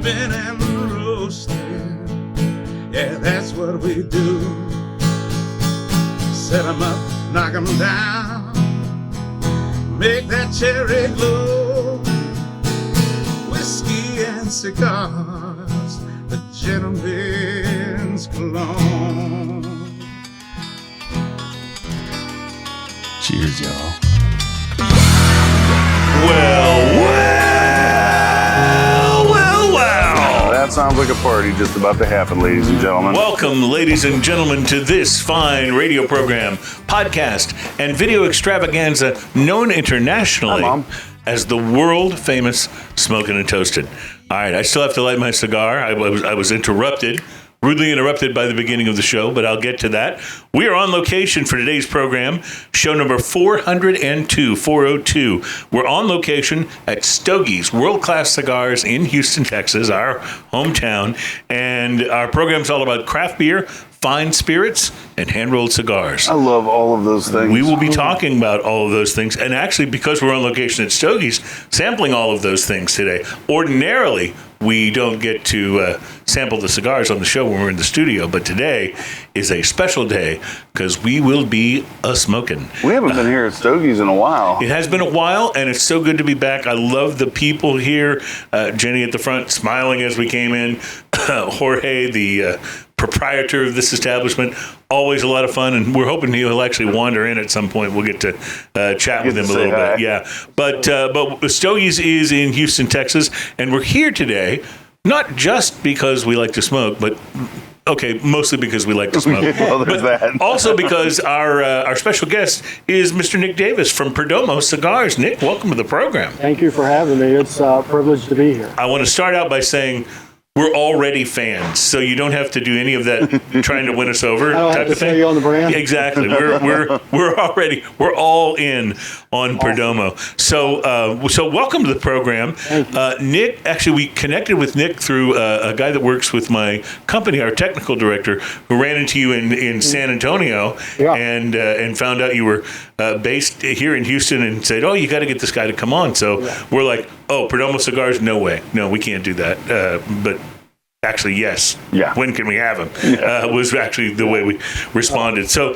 Sipping and roasting, yeah, that's what we do. Set 'em up, knock 'em down, make that cherry glow. Whiskey and cigars, the gentleman's cologne. Cheers, y'all. That sounds like a party just about to happen, ladies and gentlemen. Welcome, ladies and gentlemen, to this fine radio program, podcast, and video extravaganza known internationally as the world-famous Smokin' and Toasted. All right, I still have to light my cigar. I was rudely interrupted by the beginning of the show, but I'll get to that. We are on location for today's program, show number 402. We're on location at STOGIE'S, world-class cigars in Houston, Texas, our hometown, and our program's all about craft beer, fine spirits, and hand-rolled cigars. I love all of those things. We will be talking about all of those things, and actually, because we're on location at STOGIE'S, sampling all of those things today. Ordinarily, we don't get to sample the cigars on the show when we're in the studio, but today is a special day because we will be a-smoking. We haven't been here at Stogie's in a while. It has been a while, and it's so good to be back. I love the people here. Jenny at the front smiling as we came in. Jorge, the proprietor of this establishment, always a lot of fun, and we're hoping he'll actually wander in at some point. We'll get to chat with him a little bit. Yeah, but Stogie's is in Houston, Texas, and we're here today not just because we like to smoke, but mostly because we like to smoke. Well, there's that. Also because our special guest is Mr. Nick Davis from Perdomo Cigars. Nick, welcome to the program. Thank you for having me. It's a privilege to be here. I want to start out by saying we're already fans, so you don't have to do any of that trying to win us over I don't type have to of thing. sell you on the brand. Exactly. We're all in on Perdomo. So welcome to the program. Thank you. Nick, actually, we connected with Nick through a guy that works with my company, our technical director, who ran into you in San Antonio and found out you were based here in Houston and said, "Oh, you got to get this guy to come on." So we're like, "Oh, Perdomo Cigars? No way. No, we can't do that." But actually, yes. Yeah. When can we have him? Was actually the way we responded. So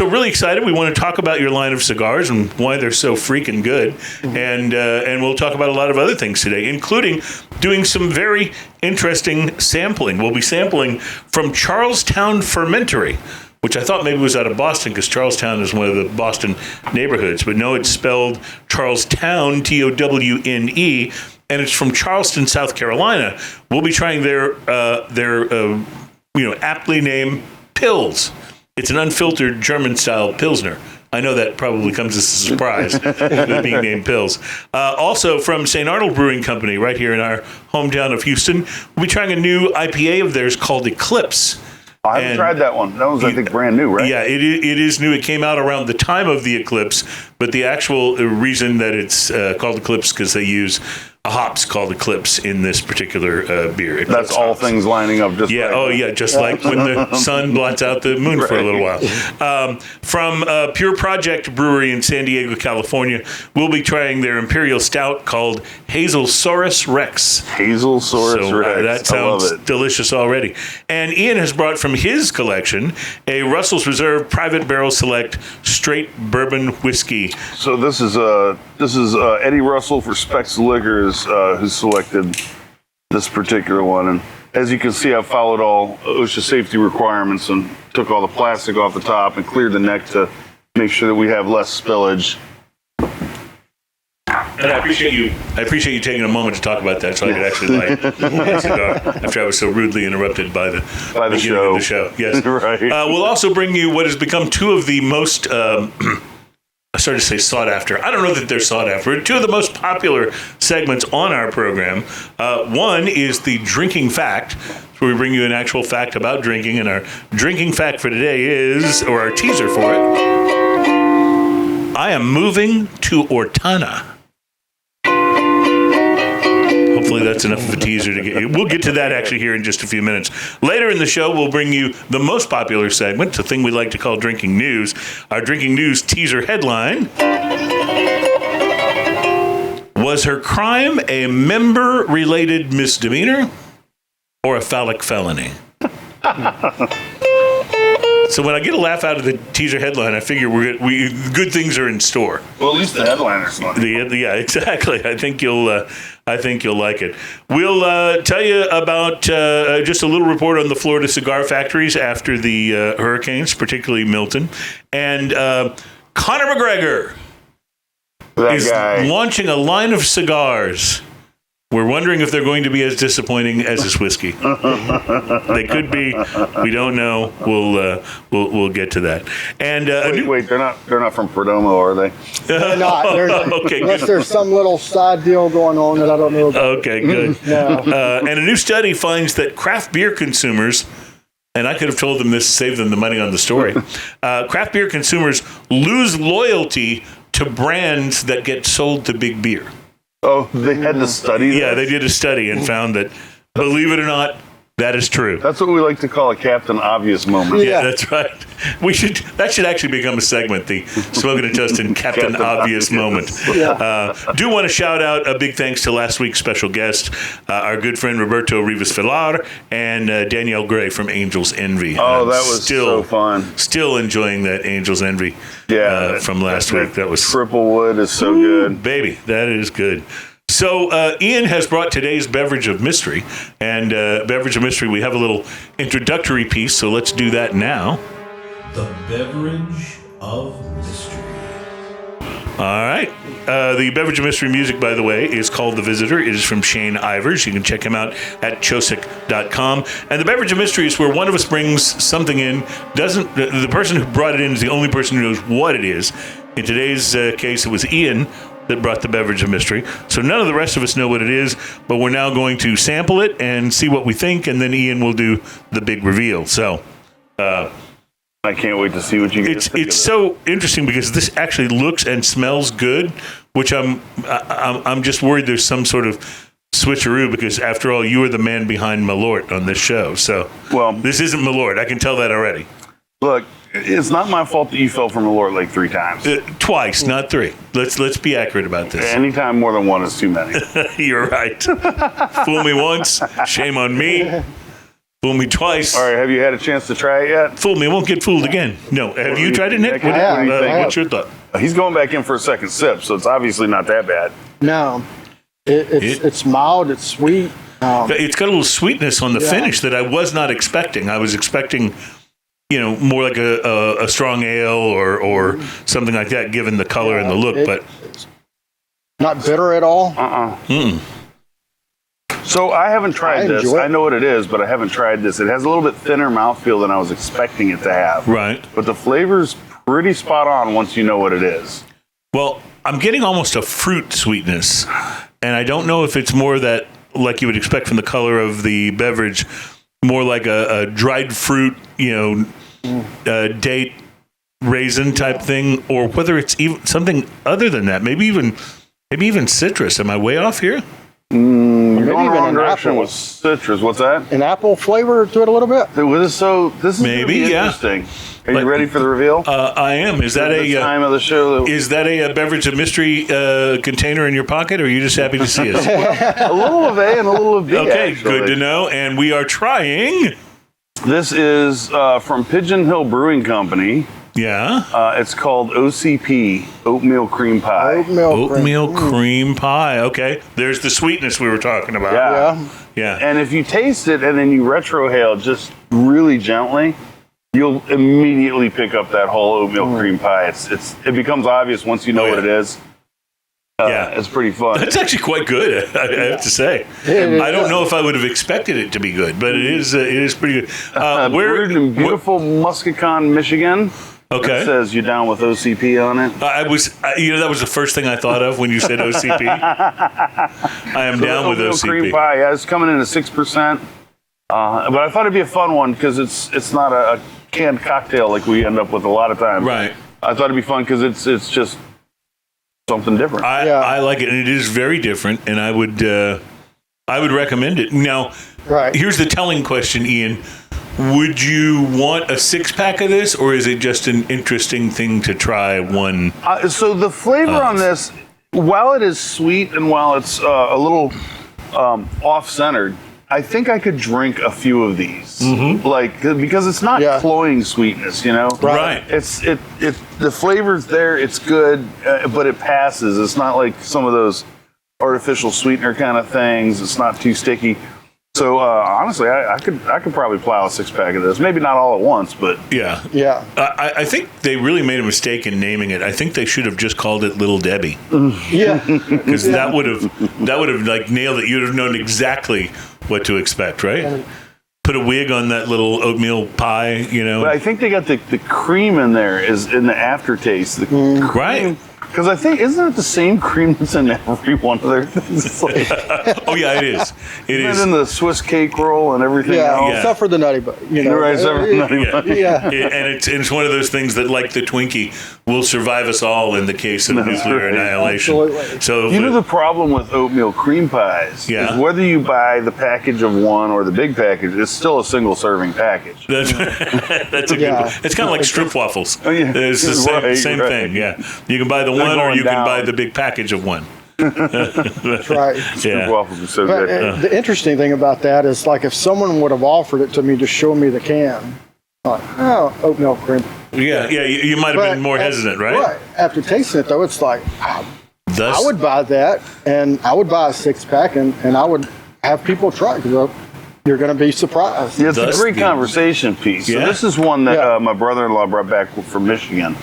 really excited. We want to talk about your line of cigars and why they're so freaking good, and we'll talk about a lot of other things today, including doing some very interesting sampling. We'll be sampling from Charlestown Fermentory, which I thought maybe was out of Boston because Charlestown is one of the Boston neighborhoods, but no, it's spelled Charlestown, Towne, and it's from Charleston, South Carolina. We'll be trying their aptly named Pils. It's an unfiltered German-style Pilsner. I know that probably comes as a surprise, with being named Pils. Also from St. Arnold Brewing Company, right here in our hometown of Houston, we'll be trying a new IPA of theirs called Eclipse. I haven't tried that one. That was, I think, brand new, right? Yeah, it is new. It came out around the time of the Eclipse, but the actual reason that it's called Eclipse because they use a hops called Eclipse in this particular beer. Eclipse That's all hops. Things lining up just right. Oh, yeah, just like when the sun blots out the moon for a little while. From Pure Project Brewery in San Diego, California, we'll be trying their Imperial Stout called Hazelsaurus Rex. Hazelsaurus Rex. That sounds delicious already. And Ian has brought from his collection a Russell's Reserve Private Barrel Select Straight Bourbon Whiskey. So this is Eddie Russell for Specs Liquors who selected this particular one. And as you can see, I followed all OSHA safety requirements and took all the plastic off the top and cleared the neck to make sure that we have less spillage. And I appreciate you taking a moment to talk about that so I could actually light the cigar after I was so rudely interrupted by the beginning of the show. Yes. Right. We'll also bring you what has become two of the most I started to say sought after. I don't know that they're sought after. Two of the most popular segments on our program. One is the drinking fact, where we bring you an actual fact about drinking. And our drinking fact for today is, or our teaser for it, I am moving to Ortana. Hopefully that's enough of a teaser to get you. We'll get to that actually here in just a few minutes. Later in the show, we'll bring you the most popular segment, the thing we like to call Drinking News. Our Drinking News teaser headline. Was her crime a member-related misdemeanor or a phallic felony? So when I get a laugh out of the teaser headline, I figure good things are in store. Well, at least the headliner's funny. Yeah, exactly. I think you'll like it. We'll tell you about just a little report on the Florida cigar factories after the hurricanes, particularly Milton, and Conor McGregor is launching a line of cigars. We're wondering if they're going to be as disappointing as his whiskey. They could be. We don't know. We'll get to that. And wait, they're not from Perdomo, are they? They're not. Okay, unless good. there's some little side deal going on that I don't know about. Okay, good. No. And a new study finds that craft beer consumers, and I could have told them this, save them the money on the story. Craft beer consumers lose loyalty to brands that get sold to big beer. Oh, they had to study this? Yeah, they did a study and found that, believe it or not, that is true. That's what we like to call a Captain Obvious moment. Yeah, that's right. That should actually become a segment, the Smoking and Toasting Captain Obvious moment. Yeah. Do want to shout out a big thanks to last week's special guest, our good friend Roberto Rivas Villar and Danielle Gray from Angel's Envy. Oh, that was so fun. Still enjoying that Angel's Envy from last week. That was Triple Wood is so good. Baby, that is good. So Ian has brought today's Beverage of Mystery. And Beverage of Mystery, we have a little introductory piece, so let's do that now. The Beverage of Mystery. All right. The Beverage of Mystery music, by the way, is called The Visitor. It is from Shane Ivers. You can check him out at chosick.com. And the Beverage of Mystery is where one of us brings something in. The person who brought it in is the only person who knows what it is. In today's case, it was Ian that brought the Beverage of Mystery. So none of the rest of us know what it is, but we're now going to sample it and see what we think, and then Ian will do the big reveal. So I can't wait to see what you guys think. It's so interesting because this actually looks and smells good, which I'm just worried there's some sort of switcheroo because after all, you are the man behind Malort on this show. So this isn't Malort. I can tell that already. Look, it's not my fault that you fell from Malort like 3 times. Twice, not 3. Let's be accurate about this. Anytime more than 1 is too many. You're right. Fool me once, shame on me. Fool me twice. All right, have you had a chance to try it yet? Fool me, I won't get fooled again. No, have you tried it, Nick? What's your thought? He's going back in for a second sip, so it's obviously not that bad. No. It's mild, it's sweet. It's got a little sweetness on the finish that I was not expecting. I was expecting, more like a strong ale or something like that, given the color and the look. But it's not bitter at all. So I haven't tried this. I know what it is, but I haven't tried this. It has a little bit thinner mouthfeel than I was expecting it to have. Right. But the flavor's pretty spot on once you know what it is. Well, I'm getting almost a fruit sweetness, and I don't know if it's more that, like you would expect from the color of the beverage, more like a dried fruit, date, raisin type thing, or whether it's even something other than that. Maybe even citrus. Am I way off here? Maybe even wrong an direction apple. with citrus. What's that? An apple flavor to it a little bit. This is Maybe, really yeah. interesting. Are you ready for the reveal? I am. Is that the time of the show? Is that a Beverage of Mystery container in your pocket, or are you just happy to see us? A little of A and a little of B. Okay, actually. good to know. And we are trying. This is from Pigeon Hill Brewing Company. Yeah. It's called OCP, Oatmeal Cream Pie. Oatmeal cream pie. Okay. There's the sweetness we were talking about. Yeah. And if you taste it and then you retrohale just really gently, you'll immediately pick up that whole oatmeal cream pie. It becomes obvious once you know what it is. It's pretty fun. That's actually quite good, I have to say. I don't know if I would have expected it to be good, but it is pretty good. Brewed in beautiful Muscatine, Michigan. Okay. It says you down with OCP on it. that was the first thing I thought of when you said OCP. I am down with OCP. Cream pie, it's coming in at 6%. But I thought it'd be a fun one because it's not a canned cocktail like we end up with a lot of times. Right. I thought it'd be fun because it's just something different. I like it, and it is very different, and I would recommend it. Now, here's the telling question, Ian. Would you want a 6-pack of this, or is it just an interesting thing to try one? So the flavor on this while it is sweet and while it's a little off-centered, I think I could drink a few of these, like because it's not cloying sweetness, you know. Right. It's the flavor's there. It's good, but it passes. It's not like some of those artificial sweetener kind of things. It's not too sticky. So honestly, I could probably plow a 6-pack of this. Maybe not all at once, but Yeah. I think they really made a mistake in naming it. I think they should have just called it Little Debbie, Yeah. because that would have like nailed it. You'd have known exactly what to expect, right? Put a wig on that little oatmeal pie, you know. But I think they got the cream in there is in the aftertaste. Right. Because I think, isn't it the same cream that's in every one of their things? It's like, Oh yeah, it is. It isn't is. it in the Swiss cake roll and everything Yeah, else? except for the nutty, but you know, Right, except for the nutty Yeah. Buddy. yeah. And it's one of those things that, like the Twinkie, will survive us all in the case of nuclear right. annihilation. Absolutely. So You know the problem with oatmeal cream pies Yeah. is whether you buy the package of one or the big package, it's still a single serving package. that's a good Yeah. one. It's kind of like strip waffles. Oh, yeah. It's the same Right. thing. Yeah, you can buy the one, or going you can down. buy the big package of one. That's right. Yeah. Waffles are so But good. the interesting thing about that is, like, if someone would have offered it to me to show me the can, like, oh, oatmeal cream. Yeah. You might have But been more hesitant, right? After tasting it, though, it's like, Thus, I would buy that, and I would buy a 6-pack, and I would have people try it, because you're going to be surprised. Yeah, it's a thus great the- conversation piece. So Yeah. this is one that Yeah. my brother-in-law brought back from Michigan.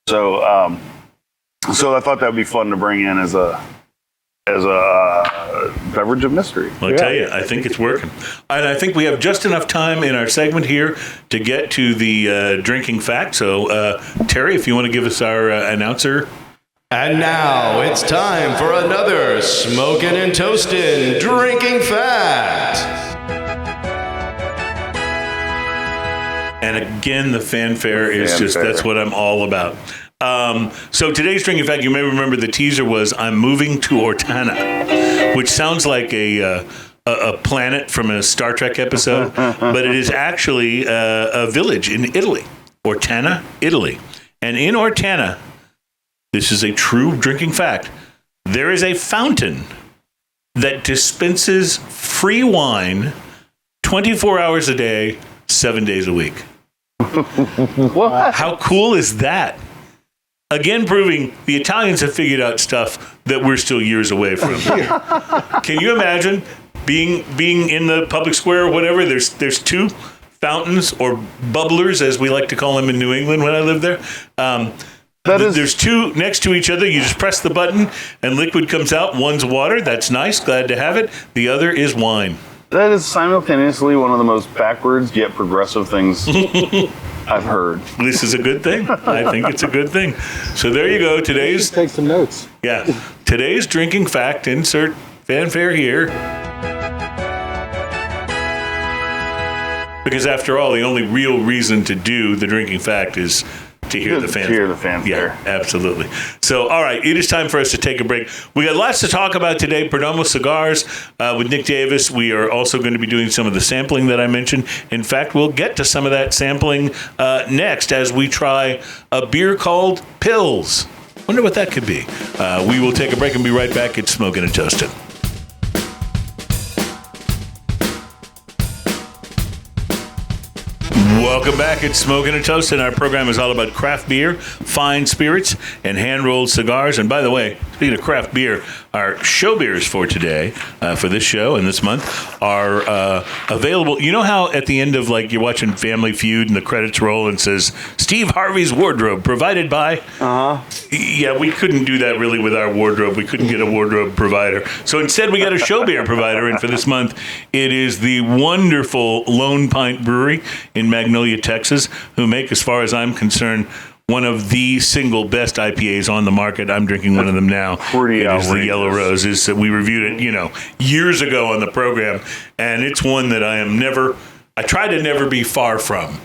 So so I thought that would be fun to bring in as a beverage of mystery. I'll tell you, I think it's working. And I think we have just enough time in our segment here to get to the drinking fact. So, Terry, if you want to give us our announcer. And now it's time for another smoking and toasting drinking fact. And again, the fanfare is just, Fanfare. that's what I'm all about. So today's drinking fact, you may remember the teaser was I'm moving to Ortana, which sounds like a planet from a Star Trek episode, but it is actually a village in Italy, Ortana, Italy. And in Ortana, this is a true drinking fact, there is a fountain that dispenses free wine 24 hours a day, 7 days a week. What? How cool is that? Again, proving the Italians have figured out stuff that we're still years away from. Can you imagine being in the public square or whatever? There's 2 fountains, or bubblers, as we like to call them in New England when I lived there. There's 2 next to each other. You just press the button and liquid comes out. One's water. That's nice. Glad to have it. The other is wine. That is simultaneously one of the most backwards yet progressive things I've heard. This is a good thing. I think it's a good thing. So there you go. Just take some notes. Today's drinking fact. Insert fanfare here. Because after all, the only real reason to do the drinking fact is to hear the fanfare. To hear the fanfare. Yeah, absolutely. So, all right, it is time for us to take a break. We got lots to talk about today. Perdomo Cigars with Nick Davis. We are also going to be doing some of the sampling that I mentioned. In fact, we'll get to some of that sampling next as we try a beer called Pils. Wonder what that could be. We will take a break and be right back. It's Smoking and Toasting. Welcome back. It's Smoking and Toasting. Our program is all about craft beer, fine spirits, and hand-rolled cigars. And by the way, speaking of craft beer, our show beers for today, for this show and this month, are available. You know how at the end of, like, you're watching Family Feud and the credits roll and says, Steve Harvey's wardrobe provided by... Yeah, we couldn't do that really with our wardrobe. We couldn't get a wardrobe provider. So instead, we got a show beer provider. And for this month, it is the wonderful Lone Pint Brewery in Magnolia, Texas, who make, as far as I'm concerned, one of the single best IPAs on the market. I'm drinking one of them now. Pretty It is the outrageous. Yellow Roses. We reviewed it, years ago on the program. And it's one that I try to never be far from.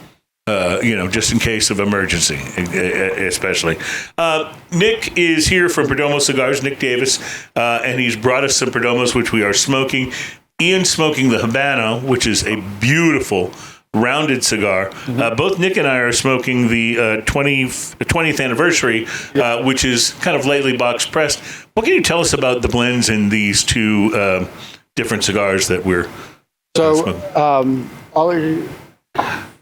Just in case of emergency, especially. Nick is here from Perdomo Cigars, Nick Davis, and he's brought us some Perdomos, which we are smoking. Ian's smoking the Habano, which is a beautiful rounded cigar. Both Nick and I are smoking the 20th anniversary, which is kind of lately box pressed. What can you tell us about the blends in these two different cigars that we're smoking?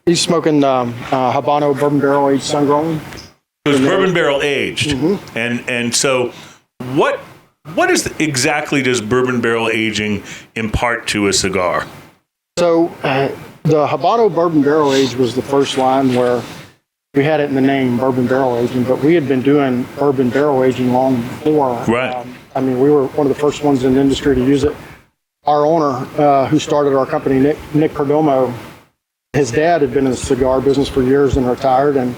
He's smoking Habano bourbon barrel aged sun grown. So it's bourbon barrel aged, and so what exactly does bourbon barrel aging impart to a cigar? So the Habano bourbon barrel age was the first line where we had it in the name, bourbon barrel aging, but we had been doing bourbon barrel aging long before. Right. We were one of the first ones in the industry to use it. Our owner, who started our company, Nick Perdomo, his dad had been in the cigar business for years and retired. And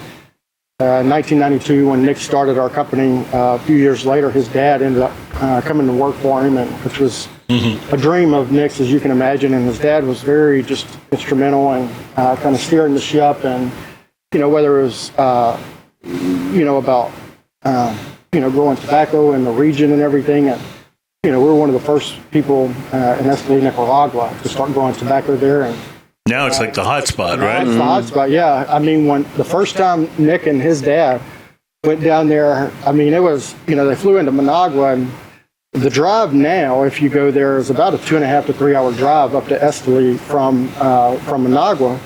in 1992, when Nick started our company, a few years later, his dad ended up coming to work for him, which was a dream of Nick's, as you can imagine. And his dad was very just instrumental and kind of steering the ship. And, whether it was, about, growing tobacco in the region and everything. And, we were one of the first people in Esteli, Nicaragua to start growing tobacco there. And now it's like the hot spot, right? It's the hot spot, yeah. When the first time Nick and his dad went down there, it was, they flew into Managua, and the drive now, if you go there, is about a 2.5 to 3 hour drive up to Esteli from Managua.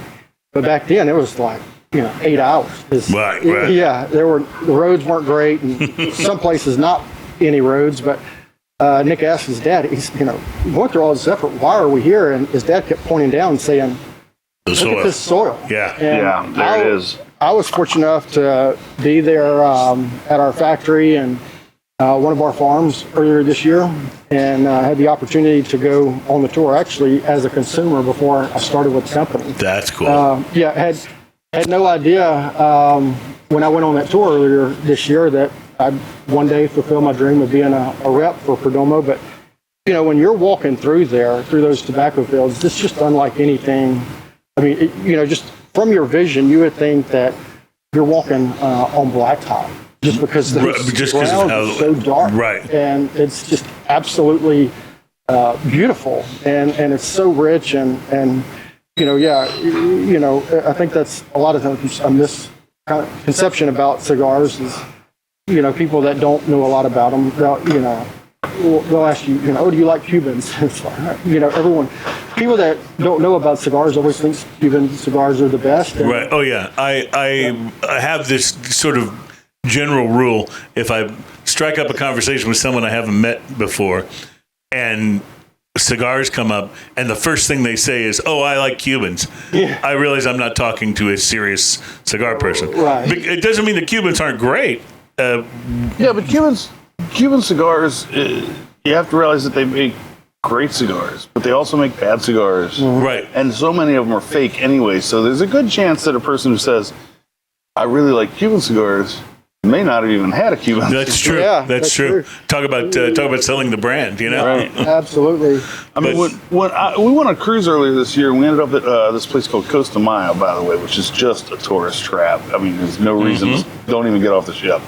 But back then, it was like, 8 hours. Right. Yeah, the roads weren't great, and some places not any roads, but Nick asked his dad, he's, going through all this effort, why are we here? And his dad kept pointing down and saying, look at this soil. Yeah. And there it is. I was fortunate enough to be there at our factory and one of our farms earlier this year, and had the opportunity to go on the tour actually as a consumer before I started with the company. That's cool. Had no idea when I went on that tour earlier this year that I'd one day fulfill my dream of being a rep for Perdomo. But, when you're walking through those tobacco fields, it's just unlike anything. Just from your vision, you would think that you're walking on blacktop just because the ground is so dark. Right. And it's just absolutely beautiful. And it's so rich and I think that's a lot of times a misconception about cigars is, people that don't know a lot about them, they'll ask you, do you like Cubans? It's like, people that don't know about cigars always think Cuban cigars are the best. Right. Oh, yeah. I have this sort of general rule. If I strike up a conversation with someone I haven't met before and cigars come up and the first thing they say is, oh, I like Cubans. Yeah. I realize I'm not talking to a serious cigar person. Right. But it doesn't mean that Cubans aren't great. But Cuban cigars, you have to realize that they make great cigars, but they also make bad cigars. Mm-hmm. Right. And so many of them are fake anyway. So there's a good chance that a person who says, I really like Cuban cigars, may not have even had a Cuban. That's true. Yeah, that's true. Talk about selling the brand, Right. Absolutely. When we went on a cruise earlier this year, and we ended up at this place called Costa Maya, by the way, which is just a tourist trap. There's no reason. Don't even get off the ship.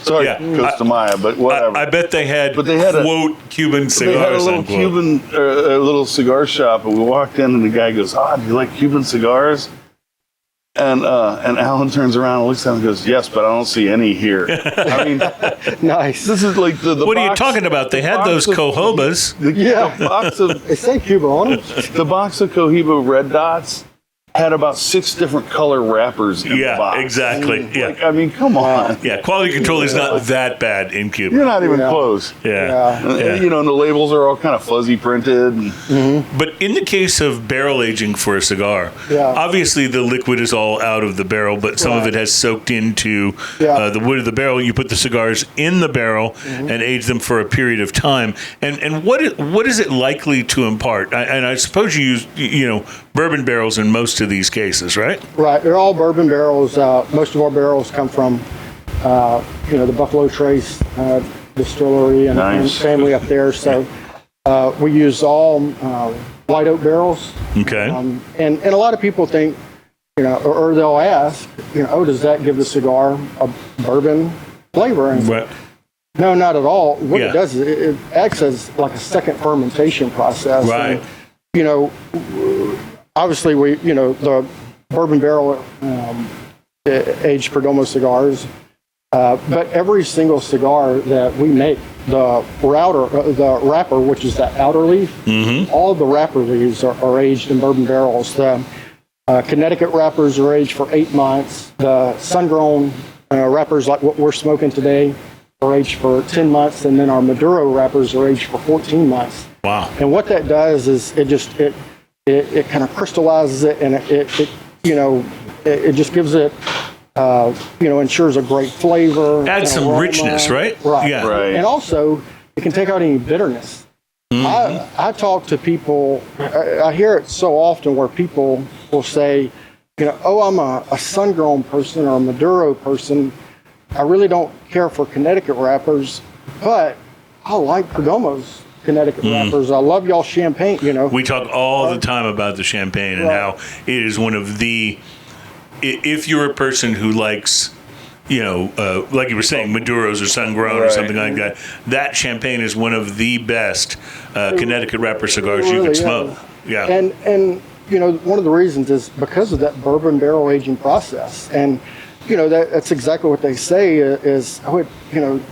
Sorry, Costa Maya, but whatever. I bet they had, quote, Cuban cigars. They had a little little cigar shop, and we walked in, and the guy goes, do you like Cuban cigars? And Alan turns around and looks at him and goes, yes, but I don't see any here. Nice. This is like the what box, are you talking about? They had those Cohobas. The box of They say Cuba on them. the box of Cohiba Red Dots had about 6 different color wrappers in the box. Exactly. Yeah. Come on. Yeah, quality control is not that bad in Cuba. You're not even close. Yeah. And the labels are all kind of fuzzy printed. But in the case of barrel aging for a cigar, obviously the liquid is all out of the barrel, but some of it has soaked into the wood of the barrel. You put the cigars in the barrel and age them for a period of time. And what is it likely to impart? And I suppose you use bourbon barrels in most of these cases, right? Right. They're all bourbon barrels. Most of our barrels come from, the Buffalo Trace distillery and family up there. So we use all white oak barrels. Okay. And a lot of people think, or they'll ask, does that give the cigar a bourbon flavor? And Right. no, not at all. What it does is it acts as like a second fermentation process. Right. And, obviously, the bourbon barrel aged Perdomo cigars But every single cigar that we make, the wrapper, which is that outer leaf, all the wrapper leaves are aged in bourbon barrels. The Connecticut wrappers are aged for 8 months. The sun-grown wrappers, like what we're smoking today, are aged for 10 months, and then our Maduro wrappers are aged for 14 months. Wow. And what that does is it kind of crystallizes it, and it just gives it, ensures a great flavor. Add some aroma. richness, right? Right. Yeah. Right. And also, it can take out any bitterness. I talk to people, I hear it so often where people will say, I'm a sun-grown person or a Maduro person. I really don't care for Connecticut wrappers, but I like Perdomo's Connecticut wrappers. I love y'all champagne, We talk all the time about the champagne and how it is one of the, if you're a person who likes, like you were saying, Maduros or sun-grown or something like that, that champagne is one of the best Connecticut wrapper cigars you can smoke. Yeah. And one of the reasons is because of that bourbon barrel aging process. And that's exactly what they say is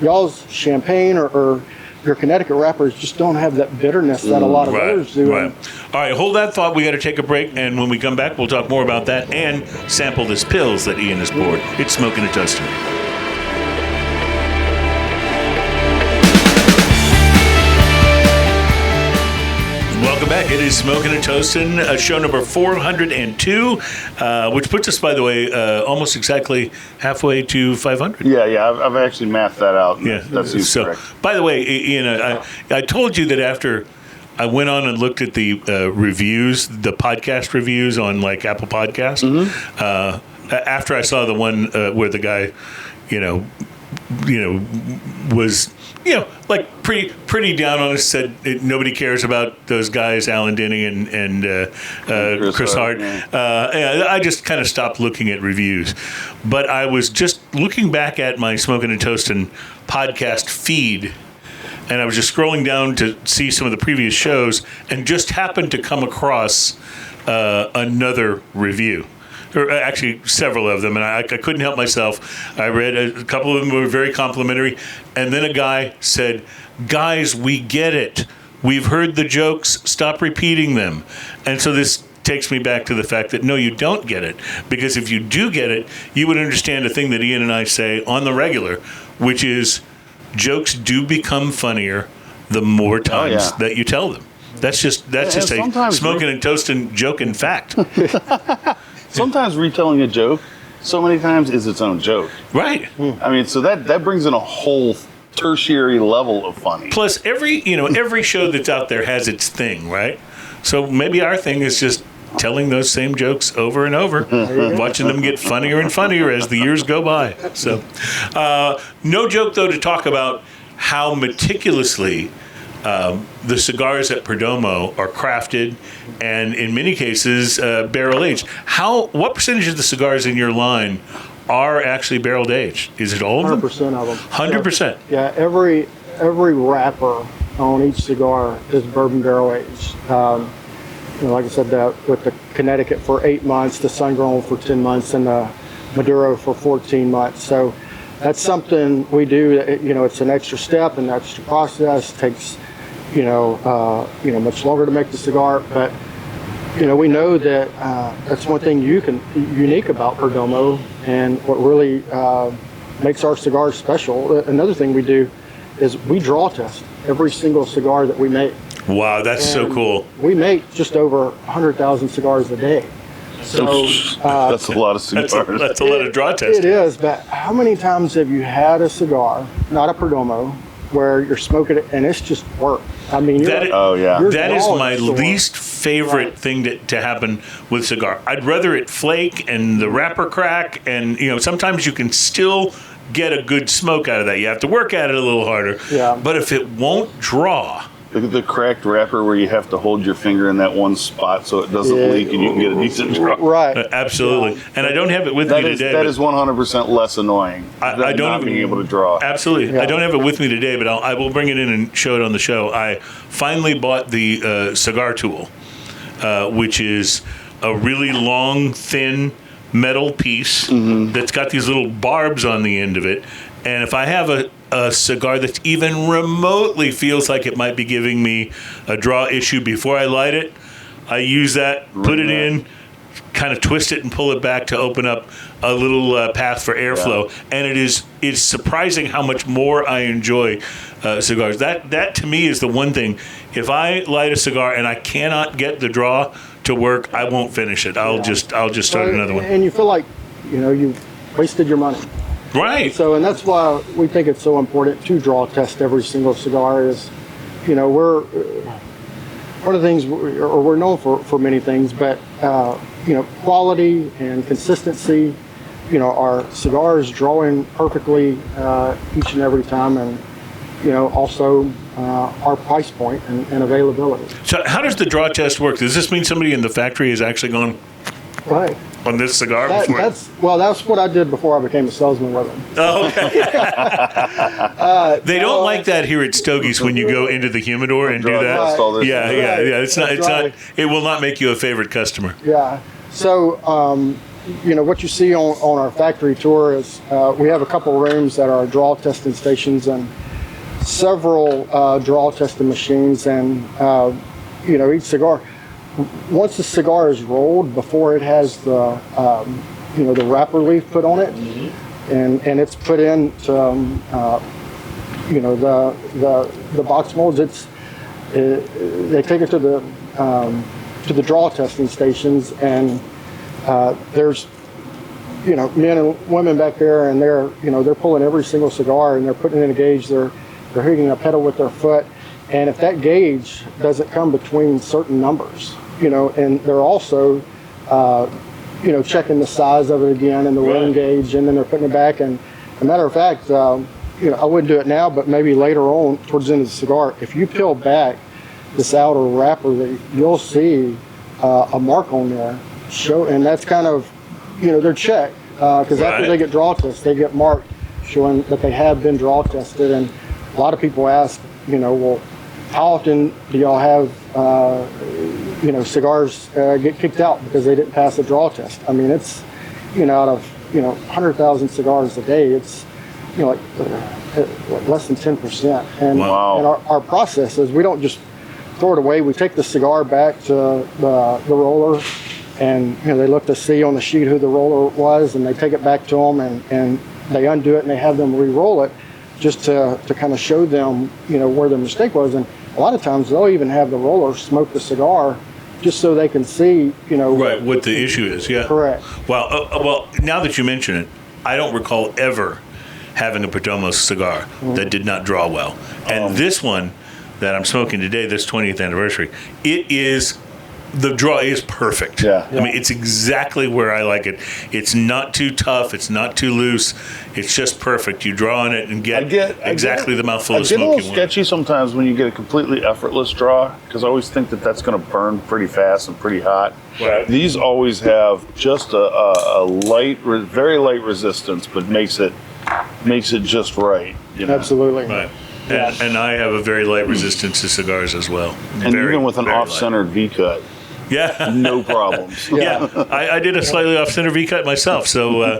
y'all's champagne or your Connecticut wrappers just don't have that bitterness that a lot of others do. Right. All right, hold that thought. We got to take a break, and when we come back, we'll talk more about that and sample this pills that Ian has poured. It's Smoking and Toasting. Welcome back. It is Smoking and Toasting, show number 402, which puts us, by the way, almost exactly halfway to 500. Yeah. I've actually mathed that out. Yeah. That's correct. By the way, Ian, I told you that after I went on and looked at the reviews, the podcast reviews on like Apple Podcasts, after I saw the one where the guy, was like pretty down on us, said nobody cares about those guys, Alan Denny and Chris Hart. Yeah. I just kind of stopped looking at reviews, but I was just looking back at my Smoking and Toasting podcast feed, and I was just scrolling down to see some of the previous shows, and just happened to come across another review. Or actually several of them, and I couldn't help myself. I read a couple of them were very complimentary, and then a guy said, "Guys, we get it. We've heard the jokes. Stop repeating them." And so this takes me back to the fact that no, you don't get it, because if you do get it, you would understand a thing that Ian and I say on the regular, which is jokes do become funnier the more times that you tell them. That's just a Smoking and Toasting joke in fact. Sometimes retelling a joke so many times is its own joke. Right. I mean, so that brings in a whole tertiary level of funny. Plus, every show that's out there has its thing, right? So maybe our thing is just telling those same jokes over and over, watching them get funnier and funnier as the years go by. So, no joke, though, to talk about how meticulously the cigars at Perdomo are crafted and in many cases barrel aged. What percentage of the cigars in your line are actually barrel aged? Is it all of them? 100% of them. 100%. Yeah, every wrapper on each cigar is bourbon barrel aged. Like I said, with the Connecticut for 8 months, the sun-grown for 10 months, and the Maduro for 14 months. So that's something we do. It's an extra step, an extra process. Takes much longer to make the cigar, but we know that that's one thing unique about Perdomo, and what really makes our cigars special. Another thing we do is we draw test every single cigar that we make. Wow, that's so cool. We make just over 100,000 cigars a day. So that's a lot of cigars. That's a lot of draw testing. It is, but how many times have you had a cigar, not a Perdomo, where you're smoking it and it's just work? I mean, that is my least favorite Right. thing to happen with cigar. I'd rather it flake and the wrapper crack, and sometimes you can still get a good smoke out of that. You have to work at it a little harder. Yeah. But if it won't draw, The cracked wrapper where you have to hold your finger in that one spot so it doesn't leak and you can get a decent draw. Right. absolutely. Yeah. And I don't have it with me today. That is 100% less annoying than I don't not being able to draw. Absolutely. Yeah. I don't have it with me today, but I will bring it in and show it on the show. I finally bought the cigar tool, which is a really long, thin metal piece that's got these little barbs on the end of it. And if I have a cigar that even remotely feels like it might be giving me a draw issue before I light it, I use that, put it in, kind of twist it and pull it back to open up a little path for airflow. Yeah. And it's surprising how much more I enjoy cigars. That to me is the one thing. If I light a cigar and I cannot get the draw to work, I won't finish it. I'll just start another one. And you feel like, you wasted your money. Right. So, and that's why we think it's so important to draw test every single cigar. Is, we're one of the things, we're known for many things, but quality and consistency. Our cigars drawing perfectly each and every time, and also our price point and availability. So, how does the draw test work? Does this mean somebody in the factory has actually gone right on this cigar before? That's what I did before I became a salesman with them. Oh, okay. They don't like that here at Stogie's when you go into the humidor and do that. Right. Yeah. It's not. It will not make you a favorite customer. Yeah. So, what you see on our factory tour is we have a couple rooms that are draw testing stations and several draw testing machines, and each cigar. Once the cigar is rolled, before it has the the wrapper leaf put on it, and it's put into the box molds, they take it to the draw testing stations, and there's men and women back there, and they're pulling every single cigar, and they're putting it in a gauge. They're hitting a pedal with their foot, and if that gauge doesn't come between certain numbers, and they're also checking the size of it again and the ring gauge, and then they're putting it back. And as a matter of fact, I wouldn't do it now, but maybe later on towards the end of the cigar, if you peel back this outer wrapper, you'll see a mark on there. And that's kind of, their check, because after they get draw tested, they get marked showing that they have been draw tested. And a lot of people ask, well, how often do y'all have, cigars get kicked out because they didn't pass a draw test? I mean, it's, out of, 100,000 cigars a day, it's, like less than 10%. And, and our process is we don't just throw it away. We take the cigar back to the roller, and, they look to see on the sheet who the roller was, and they take it back to them, and they undo it, and they have them re-roll it just to kind of show them, where the mistake was. And a lot of times they'll even have the roller smoke the cigar just so they can see, what the issue is. Yeah. Correct. Well, now that you mention it, I don't recall ever having a Perdomo cigar that did not draw well. And this one that I'm smoking today, this 20th anniversary, the draw is perfect. Yeah. I mean, it's exactly where I like it. It's not too tough. It's not too loose. It's just perfect. You draw on it and get exactly the mouthful of smoke you want. I get a little sketchy sometimes when you get a completely effortless draw, because I always think that's going to burn pretty fast and pretty hot. Right. These always have just a light, very light resistance, but makes it just right. Absolutely. Right. And I have a very light resistance to cigars as well. And even with an off-centered V-cut. Yeah. No problems. Yeah. I did a slightly off-center V-cut myself, so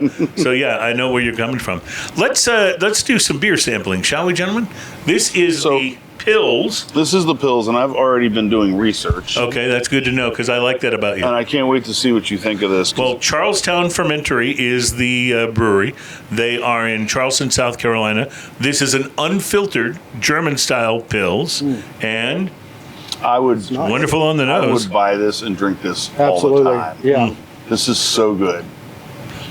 yeah, I know where you're coming from. Let's do some beer sampling, shall we, gentlemen? This is the Pils. This is the Pils, and I've already been doing research. Okay, that's good to know, because I like that about you. And I can't wait to see what you think of this. Well, Charlestown Fermentory is the brewery. They are in Charleston, South Carolina. This is an unfiltered German-style Pils, and wonderful on the nose. I would buy this and drink this Absolutely. all the time. Yeah. This is so good.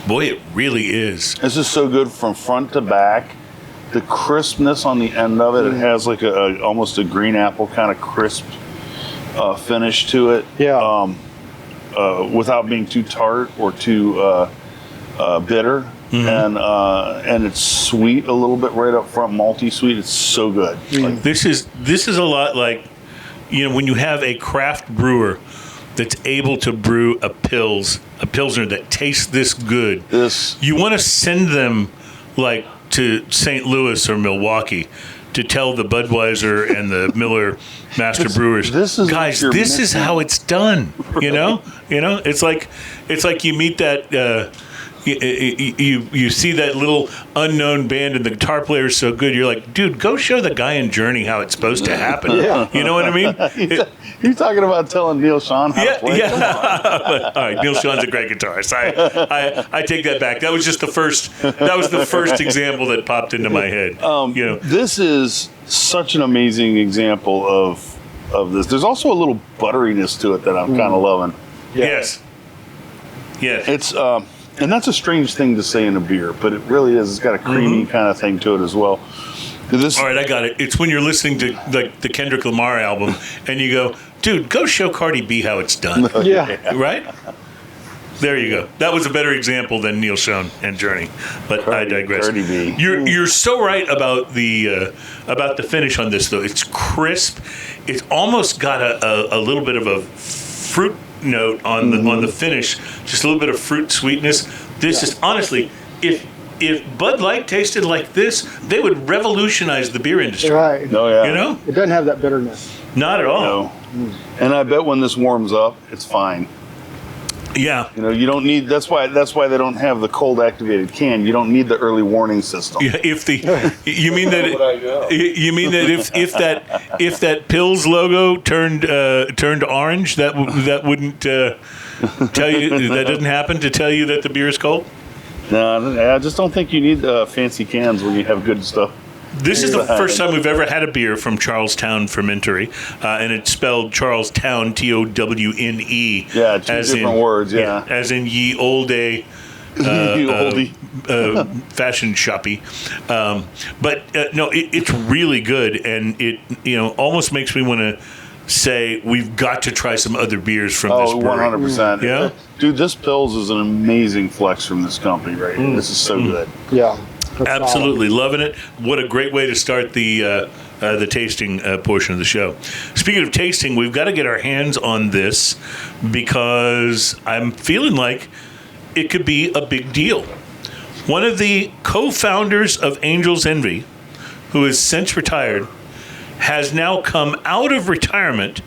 Boy, it really is. This is so good from front to back. The crispness on the end of it, it has like almost a green apple kind of crisp finish to it. Yeah. Without being too tart or too bitter. And it's sweet a little bit right up front, malty sweet. It's so good. Like, this is a lot like, when you have a craft brewer that's able to brew a Pilsner that tastes this good. You want to send them like to St. Louis or Milwaukee to tell the Budweiser and the Miller master brewers, this is how it's done. It's like you meet that you see that little unknown band and the guitar player is so good. You're like, dude, go show the guy in Journey how it's supposed to happen. You know what I mean? You talking about telling Neil Sean how to play? Yeah. All right, Neil Sean's a great guitarist. I take that back. That was just the first. That was the first example that popped into my head. This is such an amazing example of this. There's also a little butteriness to it that I'm kind of loving. Yes. It's and that's a strange thing to say in a beer, but it really is. It's got a creamy kind of thing to it as well. All right, I got it. It's when you're listening to the Kendrick Lamar album and you go, dude, go show Cardi B how it's done. Right? There you go. That was a better example than Neil Sean and Journey, but I digress. Cardi B. You're so right about the finish on this, though. It's crisp. It's almost got a little bit of a fruit note on the finish, just a little bit of fruit sweetness. This is honestly, if Bud Light tasted like this, they would revolutionize the beer industry. Right. Oh yeah. You know, It doesn't have that bitterness. not at all. No. And I bet when this warms up, it's fine. Yeah. You know, you don't need. That's why they don't have the cold activated can. You don't need the early warning system. Yeah, you mean that if that Pils logo turned orange, that wouldn't tell you, that doesn't happen to tell you that the beer is cold? No, I just don't think you need fancy cans when you have good stuff. This is the first time we've ever had a beer from Charlestown Fermentory, and it's spelled Charlestown, Towne. Yeah, two different words. Yeah, as in ye olde. Fashion shoppy, but no, it's really good, and it almost makes me want to say we've got to try some other beers from this brewery. 100%. Yeah, dude, this Pils is an amazing flex from this company right here. This is so good. Yeah. absolutely loving it. What a great way to start the tasting portion of the show. Speaking of tasting, we've got to get our hands on this because I'm feeling like it could be a big deal. One of the co-founders of Angel's Envy, who has since retired, has now come out of retirement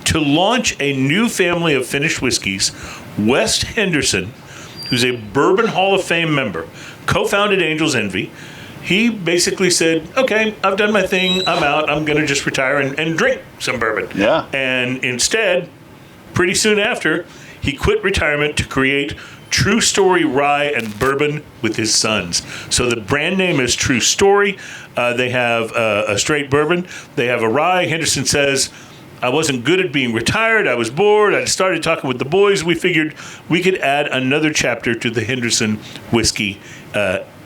to launch a new family of finished whiskeys. Wes Henderson, who's a Bourbon Hall of Fame member, co-founded Angel's Envy. He basically said, okay, I've done my thing, I'm out, I'm going to just retire and drink some bourbon. Yeah. And instead, pretty soon after, he quit retirement to create True Story Rye and Bourbon with his sons. So the brand name is True Story. They have a straight bourbon. They have a rye. Henderson says, I wasn't good at being retired. I was bored. I started talking with the boys. We figured we could add another chapter to the Henderson whiskey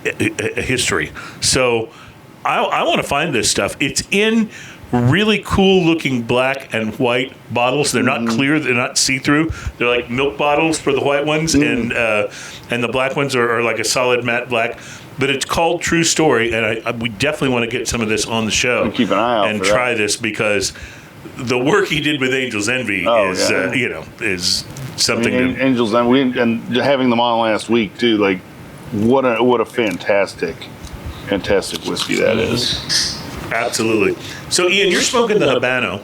history. So I want to find this stuff. It's in really cool looking black and white bottles. They're not clear. They're not see-through. They're like milk bottles for the white ones, and the black ones are like a solid matte black. But it's called True Story, and we definitely want to get some of this on the show. Keep an eye out and for try that. this because the work he did with Angel's Envy is something new. Angels and having them on last week too. Like, what a fantastic whiskey that is. Absolutely. So, Ian, you're smoking the Habano.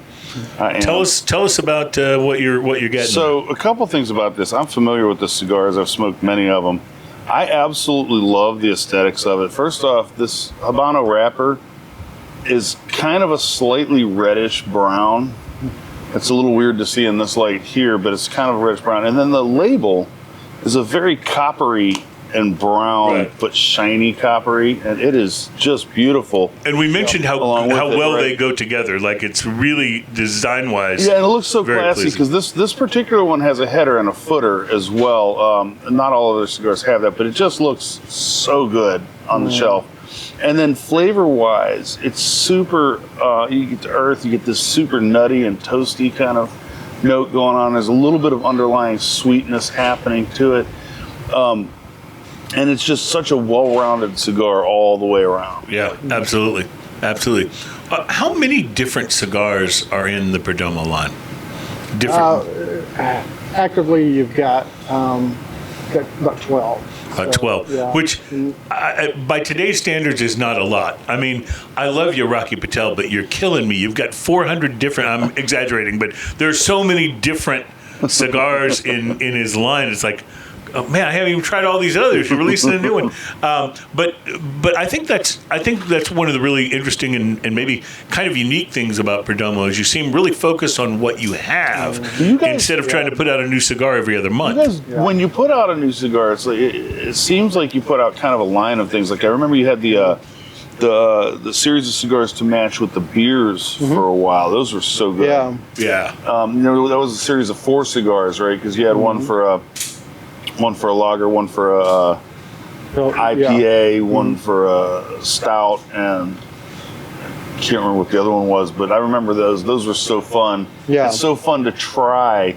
I am. Tell us about what you're getting. So, a couple things about this. I'm familiar with the cigars. I've smoked many of them. I absolutely love the aesthetics of it. First off, this Habano wrapper is kind of a slightly reddish brown. It's a little weird to see in this light here, but it's kind of a reddish brown. And then the label is a very coppery and brown, right, but shiny coppery, and it is just beautiful. And we mentioned how it, well right? they go together. Like, it's really design-wise. Yeah, and it looks so very classy pleasing. because this particular one has a header and a footer as well. Not all of their cigars have that, but it just looks so good on the shelf. And then flavor-wise, it's super. You get the earth, you get this super nutty and toasty kind of note going on. There's a little bit of underlying sweetness happening to it. And it's just such a well-rounded cigar all the way around. Yeah, absolutely. Absolutely. How many different cigars are in the Perdomo line? Actively, you've got about 12. About 12, yeah. which by today's standards is not a lot. I mean, I love you, Rocky Patel, but you're killing me. You've got 400 different, I'm exaggerating, but there's so many different cigars in his line. It's like, oh, man, I haven't even tried all these others. You're releasing a new one. But I think that's one of the really interesting and maybe kind of unique things about Perdomo is you seem really focused on what you have instead of trying to put out a new cigar every other month. When you put out a new cigar, it's like, it seems like you put out kind of a line of things. Like I remember you had the series of cigars to match with the beers for a while. Those were so good. Yeah. That was a series of 4 cigars, right? Because you had one for a lager, one for a IPA, one for a stout, and I can't remember what the other one was, but I remember those. Those were so fun. Yeah. It's so fun to try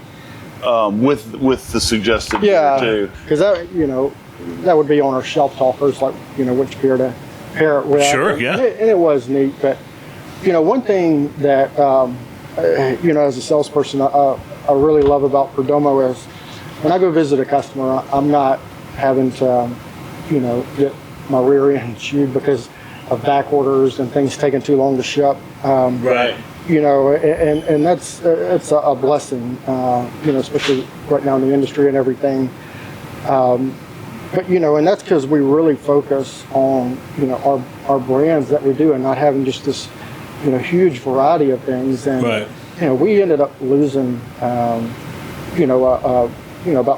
with the suggested beer too. Because that would be on our shelf talkers, like which beer to pair it with. Sure, yeah. And it was neat, but one thing that as a salesperson, I really love about Perdomo is when I go visit a customer, I'm not having to, get my rear end chewed because of back orders and things taking too long to ship. Right. And it's a blessing, especially right now in the industry and everything. But and that's because we really focus on our brands that we do and not having just this huge variety of things. And we ended up losing about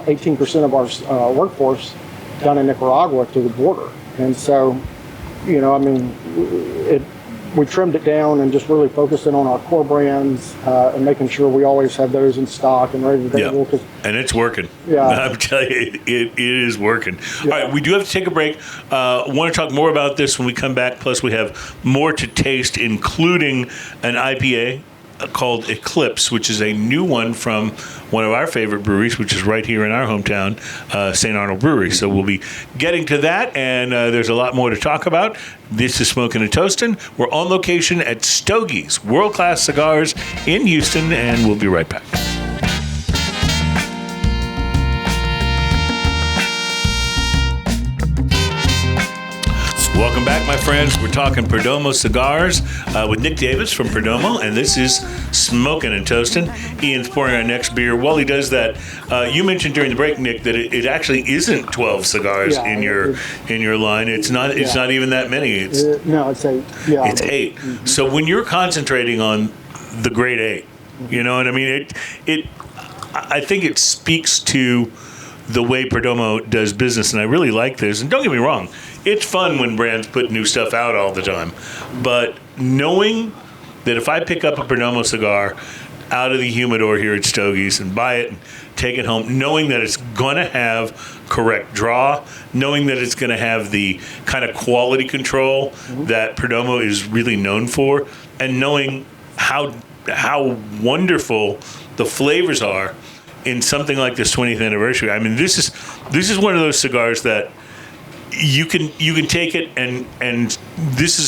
18% of our workforce down in Nicaragua to the border. And so, we trimmed it down and just really focusing on our core brands and making sure we always have those in stock and ready to go. Yeah. And it's working. Yeah. I'm telling you, it is working. Yeah. All right, we do have to take a break. Want to talk more about this when we come back. Plus, we have more to taste, including an IPA called Eclipse, which is a new one from one of our favorite breweries, which is right here in our hometown, St. Arnold Brewery. So we'll be getting to that, and there's a lot more to talk about. This is Smoking and Toasting. We're on location at Stogie's, world-class cigars in Houston, and we'll be right back. Welcome back, my friends. We're talking Perdomo Cigars with Nick Davis from Perdomo, and this is Smoking and Toasting. Ian's pouring our next beer. While he does that, you mentioned during the break, Nick, that it actually isn't 12 cigars in your line. It's not. It's not even that many. It's no, it's 8. Yeah, it's 8. Mm-hmm. So when you're concentrating on the grade 8, you know what I mean? I think it speaks to the way Perdomo does business, and I really like this. And don't get me wrong, it's fun when brands put new stuff out all the time. But knowing that if I pick up a Perdomo cigar out of the humidor here at Stogie's and buy it and take it home, knowing that it's going to have correct draw, knowing that it's going to have the kind of quality control that Perdomo is really known for, and knowing how wonderful the flavors are in something like this 20th anniversary. I mean, this is one of those cigars that you can take it and this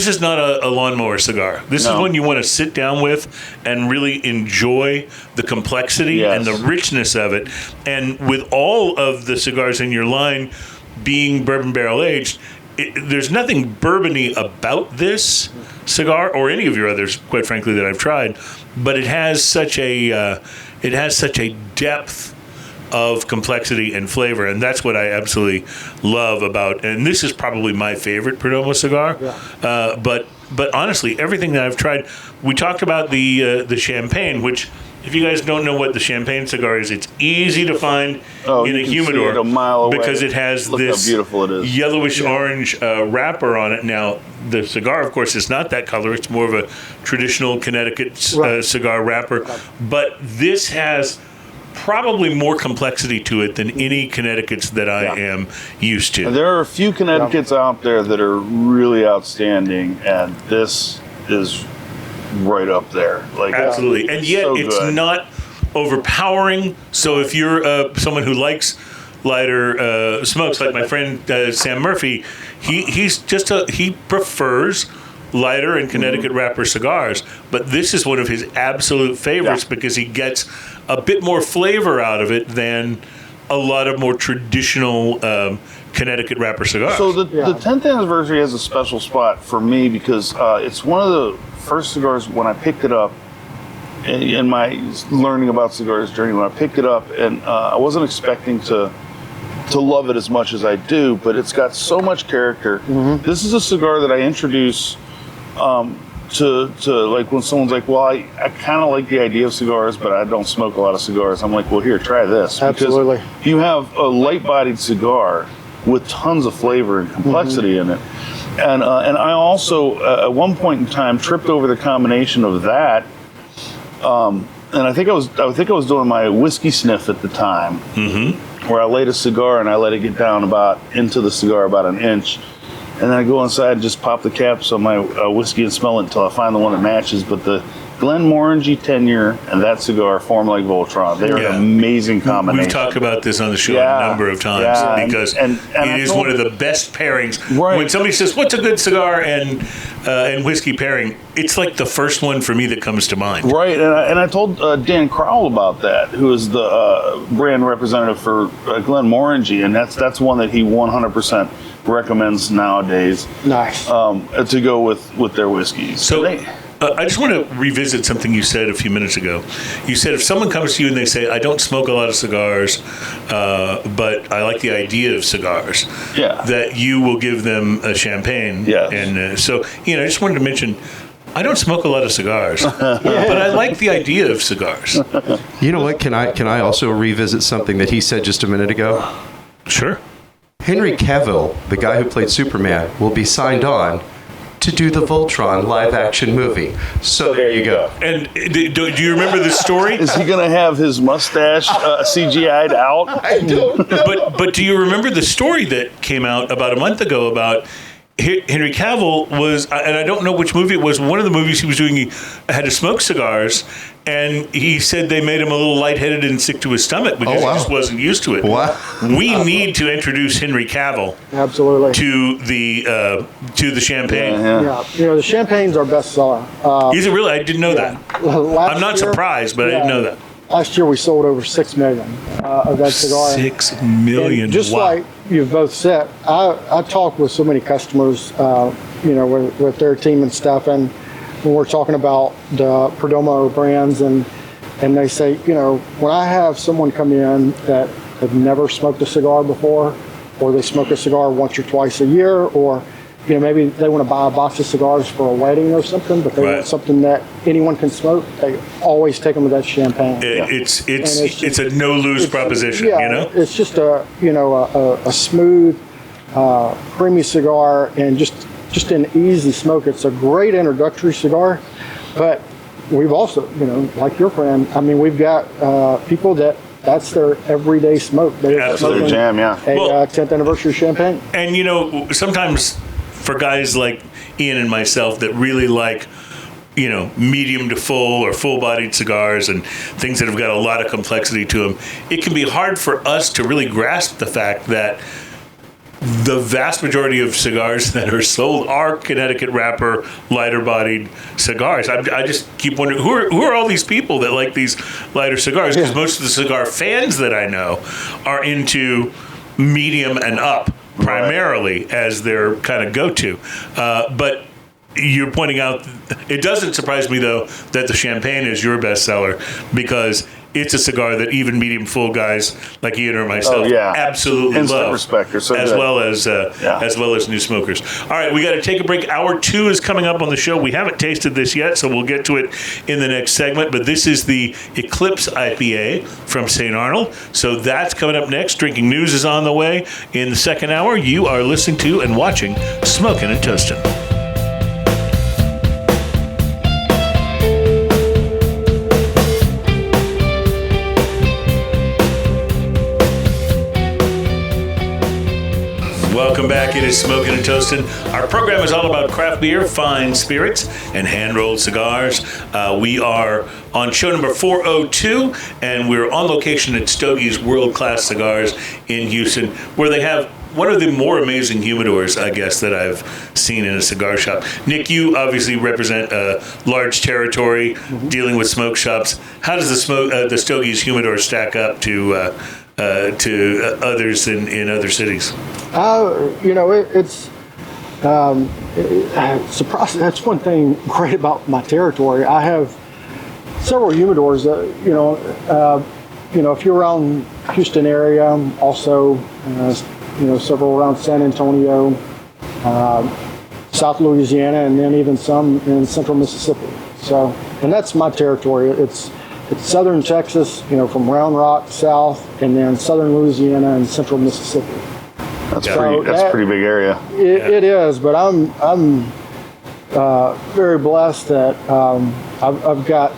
is not a lawnmower cigar. This is one you want to sit down with and really enjoy the complexity and the richness of it. And with all of the cigars in your line being bourbon barrel aged, there's nothing bourbony about this cigar or any of your others, quite frankly, that I've tried. But it has such a depth of complexity and flavor, and that's what I absolutely love about. And this is probably my favorite Perdomo cigar. Yeah. But honestly, everything that I've tried, we talked about the champagne, which, if you guys don't know what the champagne cigar is, it's easy to find in a humidor a mile away. Because it has this how beautiful it is. Yellowish orange wrapper on it. Now, the cigar, of course, is not that color. It's more of a traditional Connecticut cigar wrapper. But this has probably more complexity to it than any Connecticut's that I am used to. And there are a few Connecticut's out there that are really outstanding, and this is right up there. Like absolutely, and yet so it's good. Not overpowering. So if you're someone who likes lighter smokes, like my friend Sam Murphy, he prefers lighter and Connecticut wrapper cigars, but this is one of his absolute favorites because he gets a bit more flavor out of it than a lot of more traditional Connecticut wrapper cigars. So the 10th anniversary has a special spot for me because it's one of the first cigars when I picked it up. in my learning about cigars journey when I picked it up, and I wasn't expecting to love it as much as I do, but it's got so much character. This is a cigar that I introduce to like when someone's like, well, I kind of like the idea of cigars, but I don't smoke a lot of cigars. I'm like, well, here, try this. Absolutely. Because you have a light-bodied cigar with tons of flavor and complexity in it. And I also, at one point in time, tripped over the combination of that. And I think I was doing my whiskey sniff at the time, where I laid a cigar and I let it get down into the cigar about an inch. And then I go inside and just pop the caps on my whiskey and smell it until I find the one that matches. But the Glenmorangie 10-year and that cigar form like Voltron. They are an amazing combination. We've talked about this on the show a number of times because it is one of the best pairings. Right. When somebody says, what's a good cigar and whiskey pairing, it's like the first one for me that comes to mind. Right, and I told Dan Crowell about that, who is the brand representative for Glenmorangie, and that's one that he 100% recommends nowadays. Nice. To go with their whiskeys. So I just want to revisit something you said a few minutes ago. You said if someone comes to you and they say, I don't smoke a lot of cigars, but I like the idea of cigars, that you will give them a champagne. Yes. And so, I just wanted to mention, I don't smoke a lot of cigars, but I like the idea of cigars. You know what? Can I also revisit something that he said just a minute ago? Sure. Henry Cavill, the guy who played Superman, will be signed on to do the Voltron live-action movie. So there you go. And do you remember the story? Is he going to have his mustache CGI'd out? I don't know. But do you remember the story that came out about a month ago about Henry Cavill was, and I don't know which movie it was, one of the movies he was doing, he had to smoke cigars, and he said they made him a little lightheaded and sick to his stomach because he just wasn't used to it. Wow. We need to introduce Henry Cavill Absolutely. to the champagne. Yeah, the champagne's our best seller. Is it really? I didn't know that. I'm not surprised, but I didn't know that. Last year we sold over 6 million of that cigar. 6 million. And just like you've both said, I talk with so many customers, with their team and stuff, and when we're talking about the Perdomo brands, and they say, when I have someone come in that have never smoked a cigar before, or they smoke a cigar once or twice a year, or maybe they want to buy a box of cigars for a wedding or something, but they want something that anyone can smoke, they always take them with that champagne. It's a no-lose proposition, It's just a smooth, creamy cigar, and just an easy smoke. It's a great introductory cigar, but we've also, like your friend, we've got people that's their everyday smoke. That's their jam, a 10th anniversary champagne. And, sometimes for guys like Ian and myself that really like, medium to full or full-bodied cigars and things that have got a lot of complexity to them, it can be hard for us to really grasp the fact that the vast majority of cigars that are sold are Connecticut wrapper, lighter-bodied cigars. I just keep wondering, who are all these people that like these lighter cigars? Because most of the cigar fans that I know are into medium and up, primarily as their kind of go-to. But you're pointing out, it doesn't surprise me, though, that the champagne is your bestseller, because it's a cigar that even medium full guys like Ian or myself absolutely love, respecter, so as well as new smokers. All right, we got to take a break. Hour 2 is coming up on the show. We haven't tasted this yet, so we'll get to it in the next segment. But this is the Eclipse IPA from St. Arnold. So that's coming up next. Drinking News is on the way in the second hour. You are listening to and watching Smokin' and Toastin'. Welcome back. It is Smokin' and Toastin'. Our program is all about craft beer, fine spirits, and hand-rolled cigars. We are on show number 402, and we're on location at Stogie's World-Class Cigars in Houston, where they have one of the more amazing humidors, I guess, that I've seen in a cigar shop. Nick, you obviously represent a large territory dealing with smoke shops. How does the Stogie's humidor stack up to others in other cities? It's surprising. That's one thing great about my territory. I have several humidors that, if you're around Houston area, also, several around San Antonio, South Louisiana, and then even some in central Mississippi. So, and that's my territory. It's southern Texas, from Round Rock south, and then southern Louisiana and central Mississippi. That's a pretty big area. It is, but I'm very blessed that I've got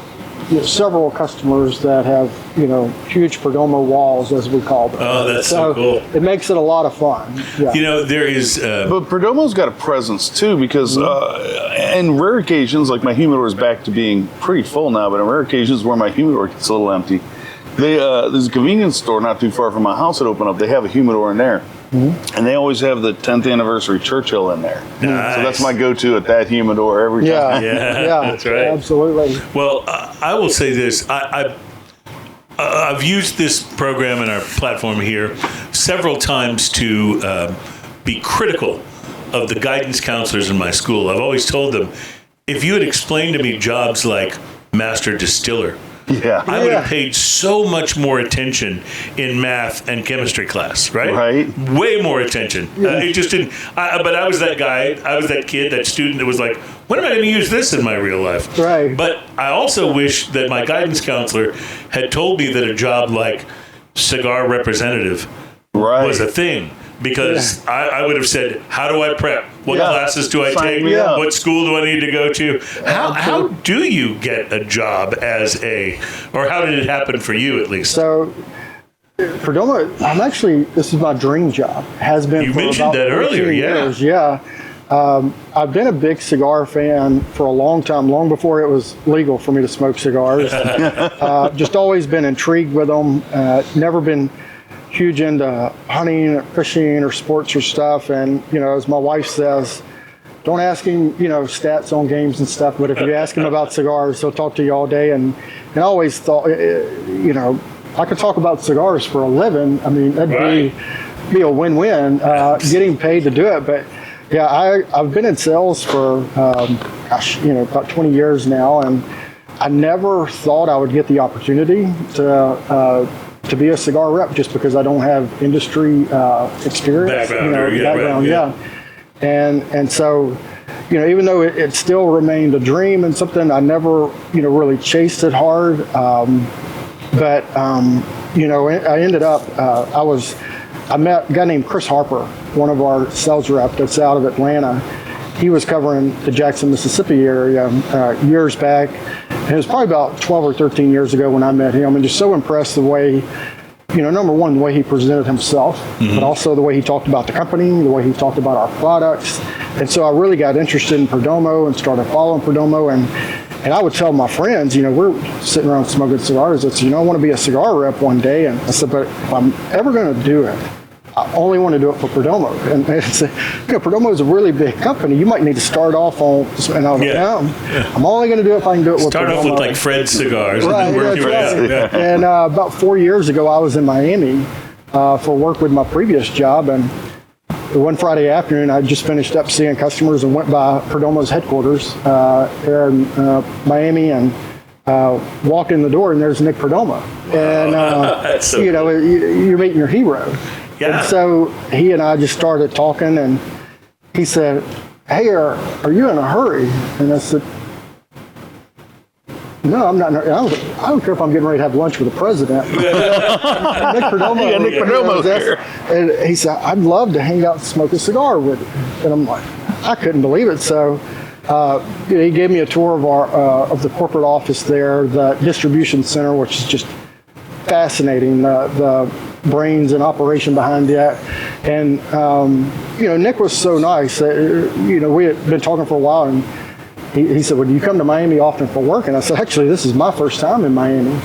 several customers that have huge Perdomo walls, as we call them. Oh, that's so cool. It makes it a lot of fun. Yeah. There is. But Perdomo's got a presence too, because in rare occasions, like my humidor is back to being pretty full now, but in rare occasions where my humidor gets a little empty, there's a convenience store not too far from my house that opened up. They have a humidor in there. And they always have the 10th anniversary Churchill in there. Nice. So that's my go-to at that humidor every time. Yeah, that's right. Absolutely. Well, I will say this. I've used this program and our platform here several times to be critical of the guidance counselors in my school. I've always told them, if you had explained to me jobs like master distiller, I would have paid so much more attention in math and chemistry class, right? Right. Way more attention. It just didn't. But I was that guy. I was that kid, that student that was like, when am I going to use this in my real life? Right. But I also wish that my guidance counselor had told me that a job like cigar representative was a thing. Because I would have said, how do I prep? What classes do I take? What school do I need to go to? How do you get a job or how did it happen for you at least? So, Perdomo, this is my dream job. Has been you for mentioned about that earlier, years. I've been a big cigar fan for a long time, long before it was legal for me to smoke cigars. Just always been intrigued with them. Never been huge into hunting or fishing or sports or stuff. And, as my wife says, don't ask him, stats on games and stuff, but if you ask him about cigars, he'll talk to you all day. And I always thought, I could talk about cigars for a living. I mean, that'd be a win-win, getting paid to do it. But I've been in sales for, about 20 years now. And I never thought I would get the opportunity to be a cigar rep, just because I don't have industry experience. Background. And so, even though it still remained a dream and something, I never, really chased it hard. But I ended up, I met a guy named Chris Harper, one of our sales reps that's out of Atlanta. He was covering the Jackson, Mississippi area years back. And it was probably about 12 or 13 years ago when I met him, and just so impressed the way, number one, the way he presented himself, but also the way he talked about the company, the way he talked about our products. And so I really got interested in Perdomo and started following Perdomo. And I would tell my friends, we're sitting around smoking cigars. It's, I want to be a cigar rep one day. And I said, but if I'm ever going to do it, I only want to do it for Perdomo. And it's, Perdomo is a really big company. You might need to start off on, and I was like, no, I'm only going to do it if I can do it with Perdomo. Start off with like Fred's Cigars and then work your way up. And about 4 years ago, I was in Miami for work with my previous job. And one Friday afternoon, I just finished up seeing customers and went by Perdomo's headquarters here in Miami and walked in the door, and there's Nick Perdomo. And, so you're meeting your hero. Yeah. And so he and I just started talking, and he said, hey, are you in a hurry? And I said, no, I'm not in a hurry. I don't care if I'm getting ready to have lunch with the president. Nick Perdomo. Nick Perdomo's here. And he said, I'd love to hang out and smoke a cigar with you. And I'm like, I couldn't believe it. So he gave me a tour of the corporate office there, the distribution center, which is just fascinating, the brains and operation behind that. And, Nick was so nice. We had been talking for a while, and he said, well, do you come to Miami often for work? And I said, actually, this is my first time in Miami.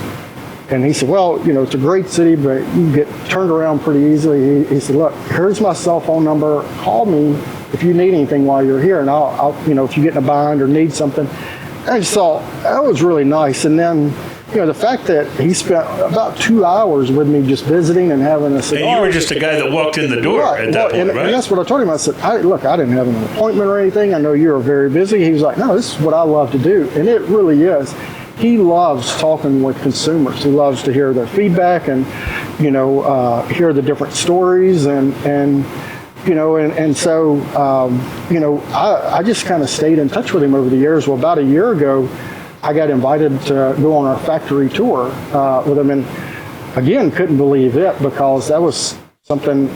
And he said, well, it's a great city, but you get turned around pretty easily. He said, look, here's my cell phone number. Call me if you need anything while you're here. And I'll if you get in a bind or need something. And I just thought that was really nice. And then, the fact that he spent about 2 hours with me just visiting and having a cigar. And you were just a guy that walked in the door at that point, right? And that's what I told him. I said, I didn't have an appointment or anything. I know you were very busy. He was like, no, this is what I love to do. And it really is. he loves talking with consumers. He loves to hear their feedback and, hear the different stories and so, I just kind of stayed in touch with him over the years. Well, about a year ago, I got invited to go on our factory tour with him, and again, couldn't believe it because that was something,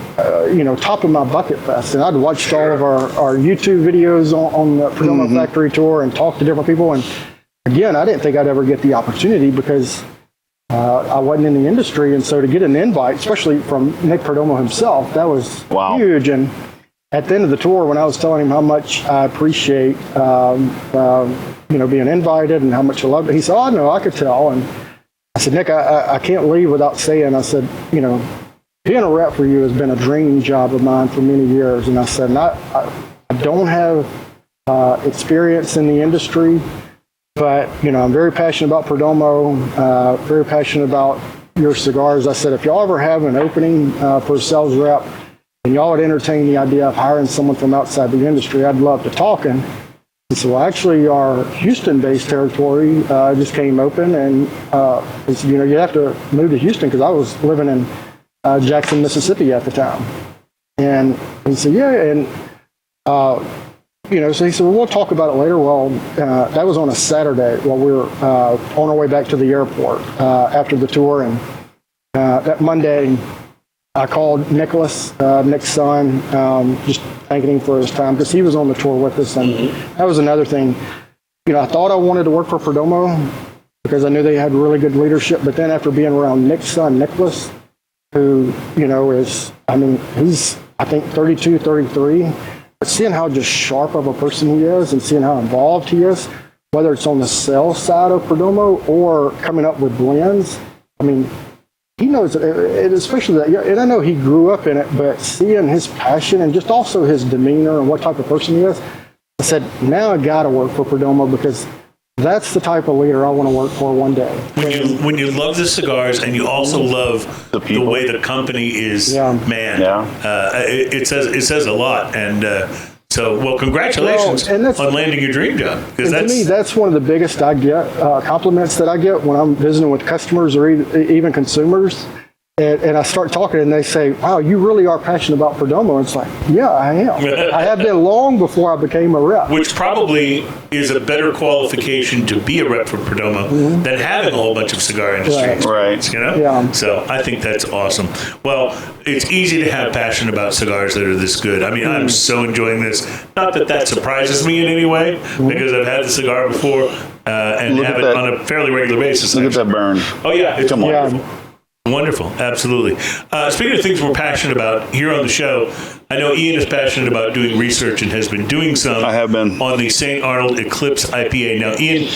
top of my bucket list. And I'd watched all of our YouTube videos on the Perdomo factory tour and talked to different people. And again, I didn't think I'd ever get the opportunity because I wasn't in the industry. And so to get an invite, especially from Nick Perdomo himself, that was huge. And at the end of the tour, when I was telling him how much I appreciate, being invited and how much I loved it, he said, "Oh, no, I could tell." And I said, "Nick, I can't leave without saying," I said, "being a rep for you has been a dream job of mine for many years." And I said, I don't have experience in the industry, but, I'm very passionate about Perdomo, very passionate about your cigars. I said, if y'all ever have an opening for a sales rep and y'all would entertain the idea of hiring someone from outside the industry, I'd love to talk. And he said, well, actually, our Houston-based territory just came open, and he said, you have to move to Houston because I was living in Jackson, Mississippi at the time. And he said, yeah, and so he said, well, we'll talk about it later. Well, that was on a Saturday while we were on our way back to the airport after the tour. And that Monday, I called Nicholas, Nick's son, just thanking him for his time because he was on the tour with us. And that was another thing. I thought I wanted to work for Perdomo because I knew they had really good leadership. But then after being around Nick's son, Nicholas, who, is, he's, I think, 32, 33. But seeing how just sharp of a person he is and seeing how involved he is, whether it's on the sales side of Perdomo or coming up with blends, he knows it, especially that, and I know he grew up in it, but seeing his passion and just also his demeanor and what type of person he is, I said, now I got to work for Perdomo because that's the type of leader I want to work for one day. When you love the cigars and you also love the way the company is manned, it says a lot. And well, congratulations on landing your dream job. And to me, that's one of the biggest compliments that I get when I'm visiting with customers or even consumers. And I start talking and they say, wow, you really are passionate about Perdomo. And it's like, yeah, I am. I have been long before I became a rep. Which probably is a better qualification to be a rep for Perdomo than having a whole bunch of cigar industry experience, Yeah. So I think that's awesome. Well, it's easy to have passion about cigars that are this good. I'm so enjoying this. Not that surprises me in any way, because I've had the cigar before and have it on a fairly regular basis. Look at that burn. Oh, yeah. It's wonderful. Yeah. Wonderful, absolutely. Speaking of things we're passionate about here on the show, I know Ian is passionate about doing research and has been doing some. I have been on the St. Arnold Eclipse IPA. Now, Ian,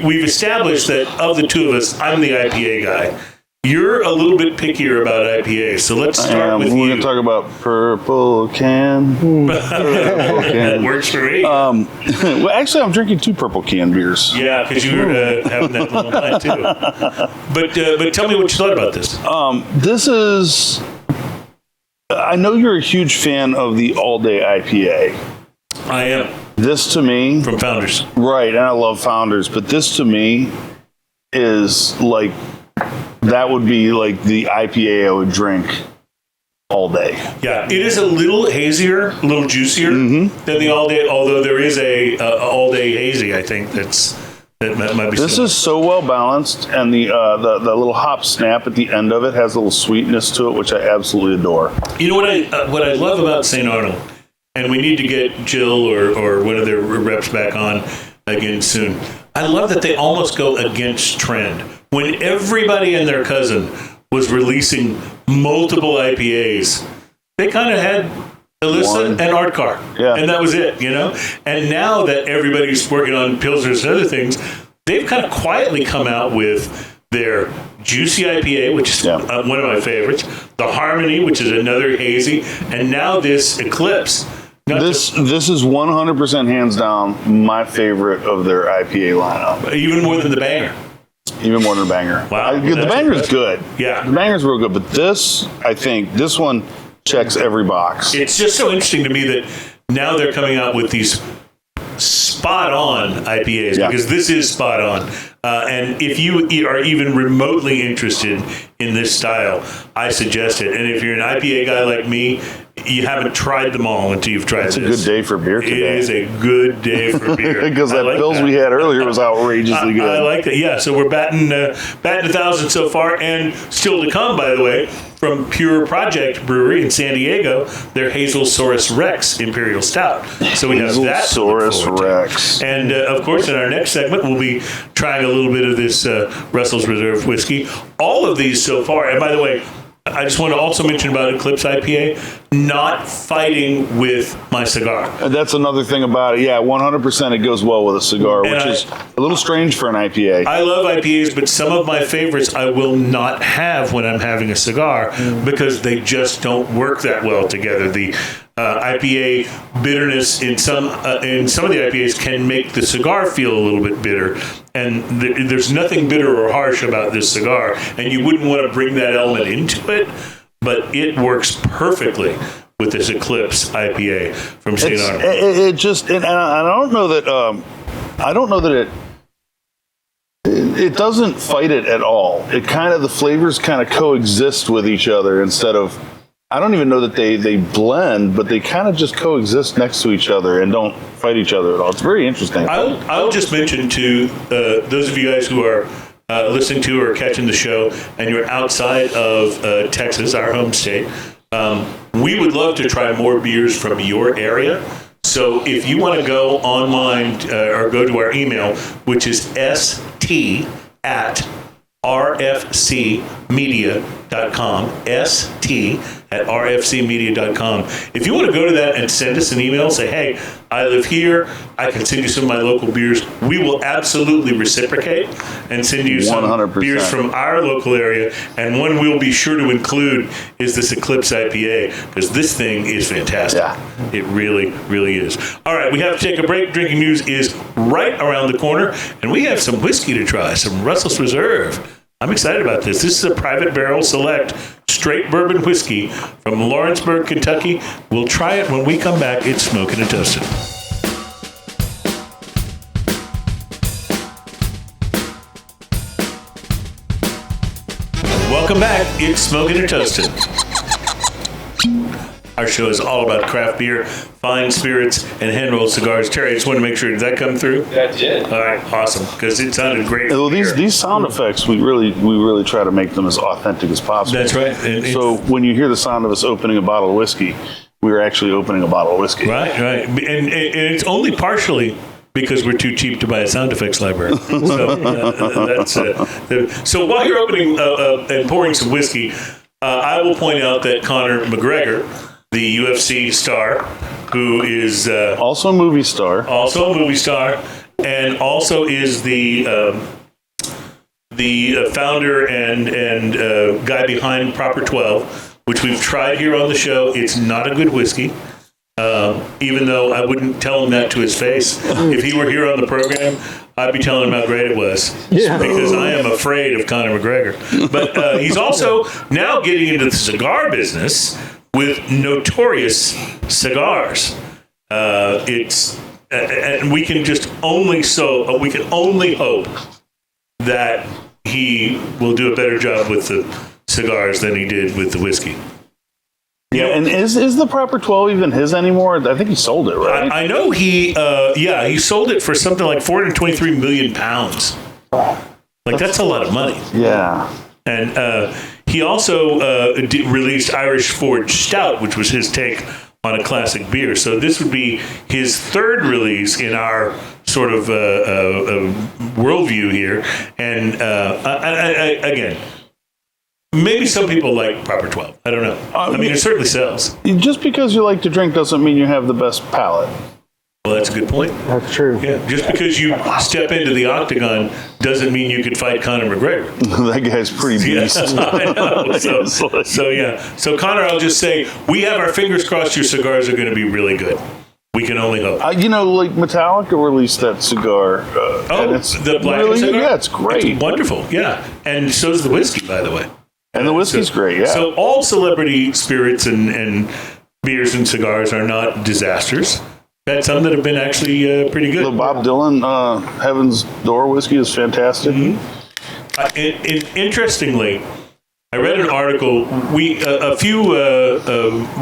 we've established that of the two of us, I'm the IPA guy. You're a little bit pickier about IPAs, so let's start with you. We're going to talk about Purple Can. Purple Can. Works for me. Well, actually, I'm drinking 2 Purple Can beers. Yeah, because you were having that little line, too. But tell me what you thought about this. This is... I know you're a huge fan of the all-day IPA. I am. This, to me... From Founders. Right, and I love Founders, but this, to me, is like... That would be like the IPA I would drink all day. Yeah, it is a little hazier, a little juicier than the all day. Although there is a all day hazy, I think that might be. This is so well balanced, and the little hop snap at the end of it has a little sweetness to it, which I absolutely adore. You know what I love about St. Arnold, and we need to get Jill or one of their reps back on again soon. I love that they almost go against trend. When everybody and their cousin was releasing multiple IPAs, they kind of had Alyssa and Art Car. Yeah. And that was it, And now that everybody's working on Pilsners and other things, they've kind of quietly come out with their Juicy IPA, which is one of my favorites, the Harmony, which is another hazy, and now this Eclipse. This is 100% hands down my favorite of their IPA lineup. Even more than the Banger. Even more than the Banger. Wow. The Banger's good. Yeah. The Banger's real good. But this, I think, this one checks every box. It's just so interesting to me that now they're coming out with these spot on IPAs, Yeah. because this is spot on. And if you are even remotely interested in this style, I suggest it. And if you're an IPA guy like me, you haven't tried them all until you've tried It's a this. good day for beer today. It is a good day for beer. Because that I like Pils that. we had earlier was outrageously good. I like that. Yeah, so we're batting 1,000 so far, and still to come, by the way, from Pure Project Brewery in San Diego, their Hazelsaurus Rex Imperial Stout. So we have that. to look Hazelsaurus forward to. Rex. And of course, in our next segment, we'll be trying a little bit of this Russell's Reserve whiskey. All of these so far, and by the way, I just want to also mention about Eclipse IPA, not fighting with my cigar. And that's another thing about it. Yeah, 100% it goes well with a cigar, And which is a little strange for an IPA. I love IPAs, but some of my favorites I will not have when I'm having a cigar because they just don't work that well together. The IPA bitterness in some of the IPAs can make the cigar feel a little bit bitter, and there's nothing bitter or harsh about this cigar, and you wouldn't want to bring that element into it, but it works perfectly with this Eclipse IPA from St. Arnold. It just, and I don't know that it doesn't fight it at all. It kind of, the flavors kind of coexist with each other instead of, I don't even know that they blend, but they kind of just coexist next to each other and don't fight each other at all. It's very interesting. I'll just mention to those of you guys who are listening to or catching the show and you're outside of Texas, our home state, we would love to try more beers from your area. So if you want to go online or go to our email, which is st@rfcmedia.com, st@rfcmedia.com. If you want to go to that and send us an email, say, hey, I live here, I can send you some of my local beers, we will absolutely reciprocate and send you some 100%. beers from our local area. And one we'll be sure to include is this Eclipse IPA, because this thing is fantastic. Yeah. It really, really is. All right, we have to take a break. Drinking News is right around the corner, and we have some whiskey to try, some Russell's Reserve. I'm excited about this. This is a Private Barrel Select straight bourbon whiskey from Lawrenceburg, Kentucky. We'll try it when we come back. It's Smoking and Toasting. Welcome back. It's Smoking and Toasting. Our show is all about craft beer, fine spirits, and hand-rolled cigars. Terry, I just want to make sure, did that come through? That did. All right, awesome, because it sounded great. Well, these sound effects, we really try to make them as authentic as possible. That's right. So when you hear the sound of us opening a bottle of whiskey, we were actually opening a bottle of whiskey. Right. And it's only partially because we're too cheap to buy a sound effects library. So while you're opening and pouring some whiskey, I will point out that Conor McGregor, the UFC star, who is Also a movie star. and also is the founder and guy behind Proper 12, which we've tried here on the show. It's not a good whiskey. Even though I wouldn't tell him that to his face. If he were here on the program, I'd be telling him how great it was. Yeah. Because I am afraid of Conor McGregor. But he's also now getting into the cigar business with Notorious Cigars. And we can only hope that he will do a better job with the cigars than he did with the whiskey. Yeah, and is the Proper 12 even his anymore? I think he sold it, right? I know he sold it for something like 423 million pounds. Like, that's a lot of money. Yeah. And he also released Irish Forge Stout, which was his take on a classic beer. So this would be his third release in our sort of worldview here. And again, maybe some people like Proper 12. I don't know. I mean, it certainly sells. Just because you like to drink doesn't mean you have the best palate. Well, that's a good point. That's true. Yeah, just because you step into the octagon doesn't mean you could fight Conor McGregor. That guy's pretty beast. I know. So Conor, I'll just say, we have our fingers crossed your cigars are going to be really good. We can only hope. Like Metallica released that cigar. And it's the black really, cigar? Yeah, it's great. It's wonderful, yeah. And so is the whiskey, by the way. And the whiskey's great, yeah. So all celebrity spirits and beers and cigars are not disasters. had some that have been actually pretty good. The Bob Dylan Heaven's Door whiskey is fantastic. Interestingly, I read an article. A few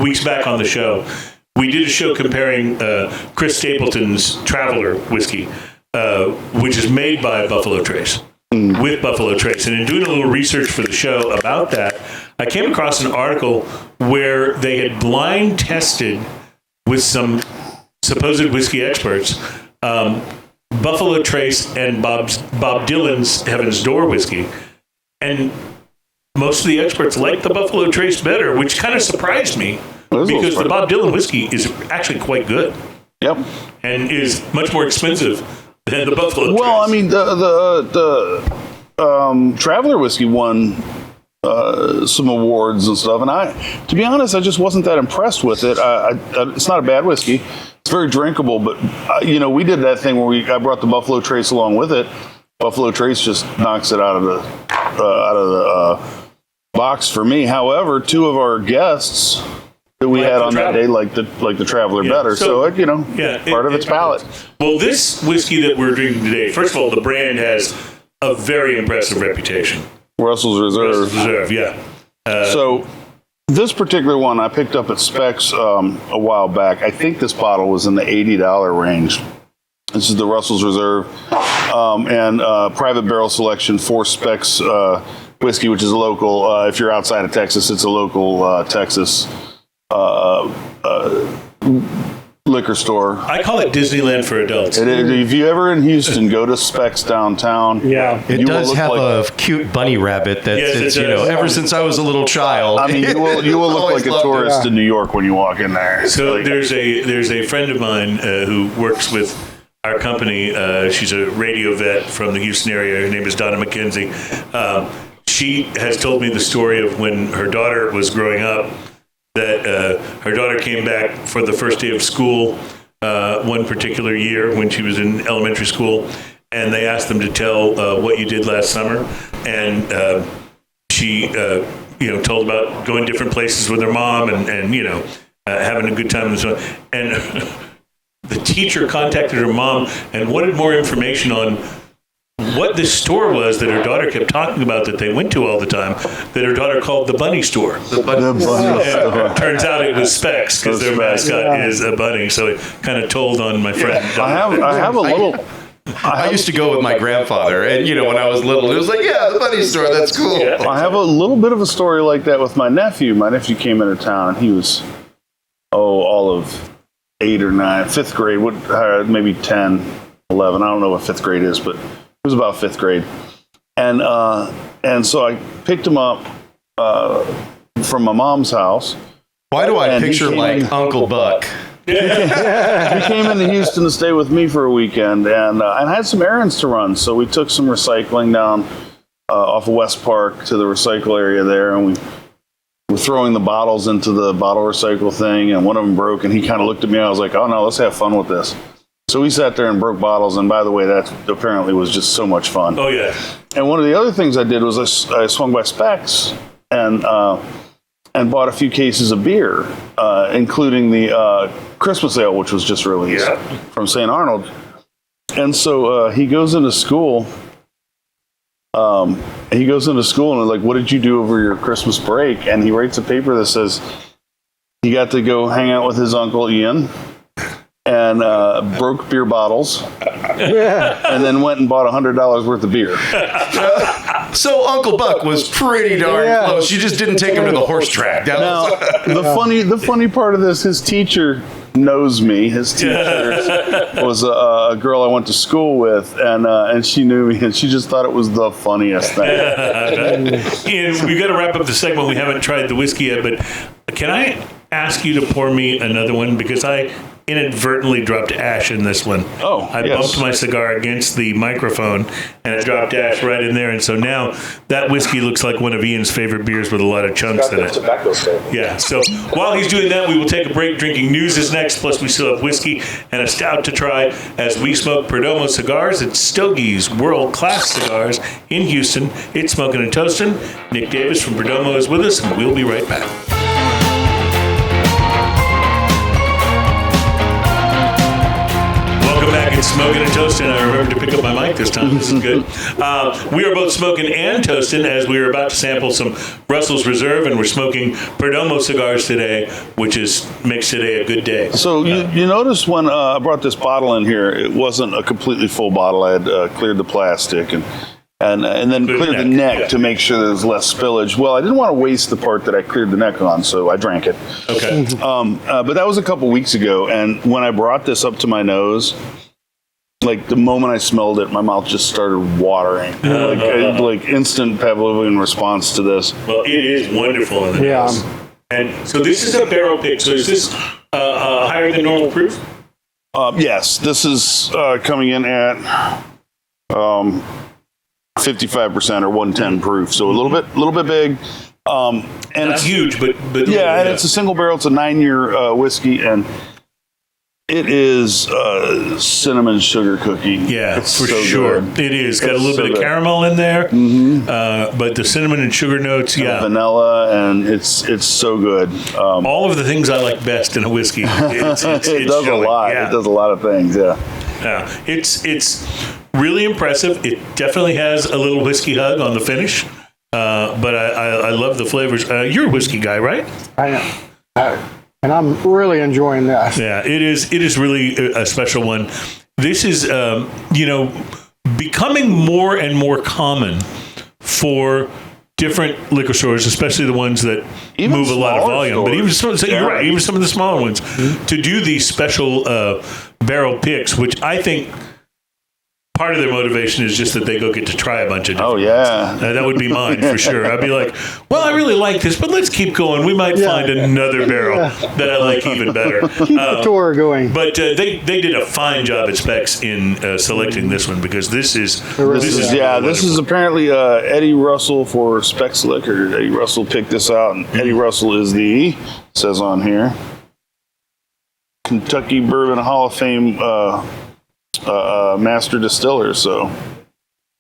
weeks back on the show, we did a show comparing Chris Stapleton's Traveler whiskey, which is made by Buffalo Trace, with Buffalo Trace. And in doing a little research for the show about that, I came across an article where they had blind tested with some supposed whiskey experts Buffalo Trace and Bob Dylan's Heaven's Door whiskey. And most of the experts liked the Buffalo Trace better, which kind of surprised me because the Bob Dylan whiskey is actually quite good. Yep. And is much more expensive than the Buffalo Trace. Well, I mean, the Traveler whiskey won some awards and stuff, and to be honest, I just wasn't that impressed with it. It's not a bad whiskey. It's very drinkable, but we did that thing where I brought the Buffalo Trace along with it. Buffalo Trace just knocks it out of the box for me. However, two of our guests that we had on that day like the Traveler better. So part of its palate. Well, this whiskey that we're drinking today, first of all, the brand has a very impressive reputation. Russell's Reserve. Yeah. So this particular one I picked up at Specs a while back. I think this bottle was in the $80 range. This is the Russell's Reserve and private barrel selection for Specs whiskey, which is a local. If you're outside of Texas, it's a local Texas liquor store. I call it Disneyland for adults. If you ever in Houston, go to Specs downtown. Yeah, it does have a cute bunny rabbit that's ever since I was a little child. I mean, you will look like a tourist in New York when you walk in there. So there's a friend of mine who works with our company. She's a radio vet from the Houston area. Her name is Donna McKenzie. She has told me the story of when her daughter was growing up, that her daughter came back for the first day of school one particular year when she was in elementary school, and they asked them to tell what you did last summer. And she told about going different places with her mom and having a good time and so on. And the teacher contacted her mom and wanted more information on what this store was that her daughter kept talking about that they went to all the time, that her daughter called the bunny store. The bunny store. Turns out it was Specs because their mascot is a bunny. So it kind of told on my friend. I have a little. I used to go with my grandfather, and when I was little, it was like, yeah, the bunny store, that's cool. Yeah. I have a little bit of a story like that with my nephew. My nephew came into town, and he was, all of 8 or 9, 5th grade, maybe 10, 11. I don't know what 5th grade is, but it was about 5th grade. And so I picked him up from my mom's house. Why do I picture like Uncle Buck? He came into Houston to stay with me for a weekend, and I had some errands to run. So we took some recycling down off of West Park to the recycle area there, and we were throwing the bottles into the bottle recycle thing, and one of them broke, and he kind of looked at me. I was like, oh no, let's have fun with this. So we sat there and broke bottles, and by the way, that apparently was just so much fun. Oh yeah. And one of the other things I did was I swung by Specs and bought a few cases of beer, including the Christmas ale, which was just released from St. Arnold. And so he goes into school. And they're like, what did you do over your Christmas break? And he writes a paper that says he got to go hang out with his uncle Ian and broke beer bottles and then went and bought $100 worth of beer. So Uncle Buck was pretty darn close. You just didn't take him to the horse track. The funny part of this, his teacher knows me. His teacher was a girl I went to school with, and she knew me, and she just thought it was the funniest thing. And we've got to wrap up the segment. We haven't tried the whiskey yet, but can I ask you to pour me another one? Because I inadvertently dropped ash in this one. I bumped my cigar against the microphone, and it dropped ash right in there. And so now that whiskey looks like one of Ian's favorite beers with a lot of chunks in it. Tobacco stain. Yeah. So while he's doing that, we will take a break. Drinking news is next. Plus, we still have whiskey and a stout to try as we smoke Perdomo Cigars. It's Stogie's world-class cigars in Houston. It's Smoking and Toasting. Nick Davis from Perdomo is with us, and we'll be right back. Smoking and toasting. I remember to pick up my mic this time. This is good. We are both smoking and toasting as we are about to sample some Russell's Reserve, and we're smoking Perdomo Cigars today, which makes today a good day. So you notice when I brought this bottle in here, it wasn't a completely full bottle. I had cleared the plastic and then cleared the neck to make sure there's less spillage. Well, I didn't want to waste the part that I cleared the neck on, so I drank it. Okay. But that was a couple weeks ago, and when I brought this up to my nose, like the moment I smelled it, my mouth just started watering. Like instant Pavlovian response to this. Well, it is wonderful in the nose. And so this is a barrel pick. So is this higher than normal proof? Yes, this is coming in at 55% or 110 proof, so a little bit big. And it's huge, but yeah, and it's a single barrel. It's a 9-year whiskey, and it is cinnamon sugar cookie. Yeah, it's for so sure. good. It is. Got a little bit of good. caramel in there, but the cinnamon and sugar notes, vanilla, and it's so good. All of the things I like best in a whiskey. It does showing. a lot. Yeah. It does a lot of things. Yeah. Yeah, it's really impressive. It definitely has a little whiskey hug on the finish, but I love the flavors. You're a whiskey guy, right? I am. And I'm really enjoying this. Yeah, it is really a special one. This is, becoming more and more common for different liquor stores, especially the ones that Even move a lot of smaller volume. stores. But you're right, even some of the smaller ones, to do these special barrel picks, which I think part of their motivation is just that they go get to try a bunch of different yeah. that would be mine for sure. I'd be like, well, I really like this, but let's keep going. We might find another barrel that I like even better. Keep the tour going. But they did a fine job at Specs in selecting this one, because this is apparently Eddie Russell for Specs Liquor. Eddie Russell picked this out, and Eddie Russell is it says on here, Kentucky Bourbon Hall of Fame master distiller. So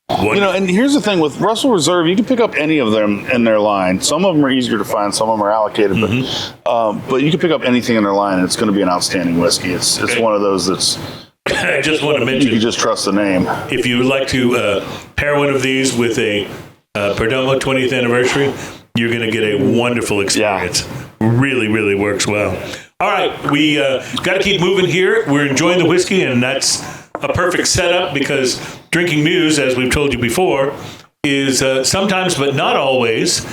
and here's the thing with Russell Reserve, you can pick up any of them in their line. Some of them are easier to find, some of them are allocated, but you can pick up anything in their line, and it's going to be an outstanding whiskey. It's one of those that's I just want to mention, you can just trust the name. If you would like to pair one of these with a Perdomo 20th anniversary, you're going to get a wonderful experience. Really, really works well. All right, we got to keep moving here. We're enjoying the whiskey, and that's a perfect setup, because drinking news, as we've told you before, is sometimes, but not always,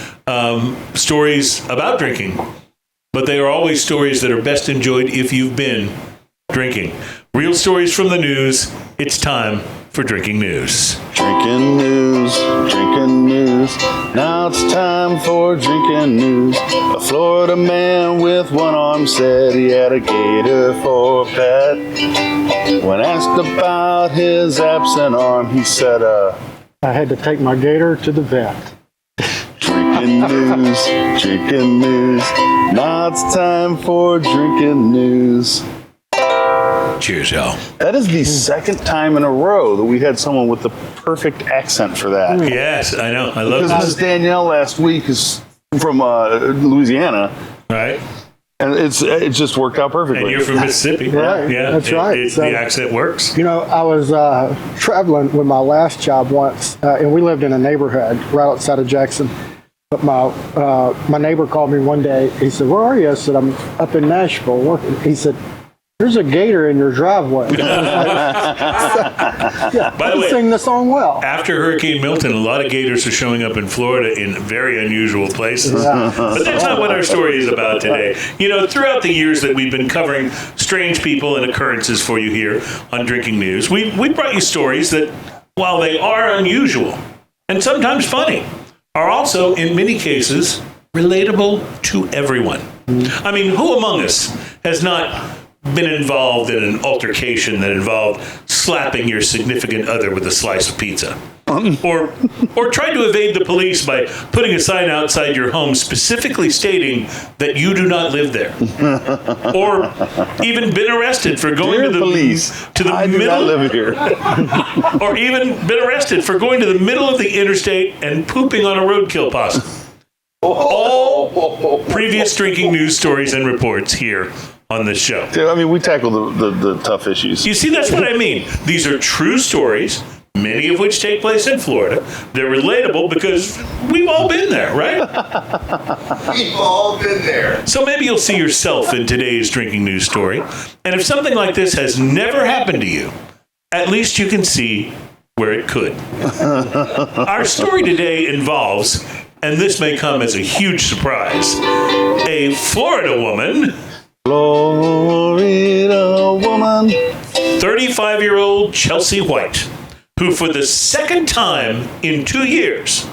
stories about drinking. But they are always stories that are best enjoyed if you've been drinking. Real stories from the news. It's time for Drinking News. Drinking news, drinking news. Now it's time for drinking news. A Florida man with one arm said he had a gator for a pet. When asked about his absent arm, he said, I had to take my gator to the vet. Drinking news, drinking news. Now it's time for drinking news. Cheers, y'all. That is the second time in a row that we had someone with the perfect accent for that. Yes, I know. I love Because this. Miss Danielle last week is from Louisiana, Right? and it just worked out perfectly. And you're from Mississippi. Right, Yeah, that's right. The accent works. I was traveling with my last job once, and we lived in a neighborhood right outside of Jackson. But my neighbor called me one day. He said, "Where are you?" I said, "I'm up in Nashville working." He said, "There's a gator in your driveway." By the way, sing the song well. After Hurricane Milton, a lot of gators are showing up in Florida in very unusual places. But that's not what our story is about today. Throughout the years that we've been covering strange people and occurrences for you here on Drinking News, we brought you stories that, while they are unusual and sometimes funny, are also, in many cases, relatable to everyone. I mean, who among us has not been involved in an altercation that involved slapping your significant other with a slice of pizza? Or tried to evade the police by putting a sign outside your home specifically stating that you do not live there? Or even been arrested for going Dear to the police, I do not live here. Or even been arrested for going to the middle of the interstate and pooping on a roadkill possum. All previous drinking news stories and reports here on this show. Yeah, I mean, we tackle the tough issues. You see, that's what I mean. These are true stories, many of which take place in Florida. They're relatable because we've all been there, right? We've all been there. So maybe you'll see yourself in today's drinking news story. And if something like this has never happened to you, at least you can see where it could. Our story today involves, and this may come as a huge surprise, a Florida woman, Florida woman, 35-year-old Chelsea White, who for the second time in 2 years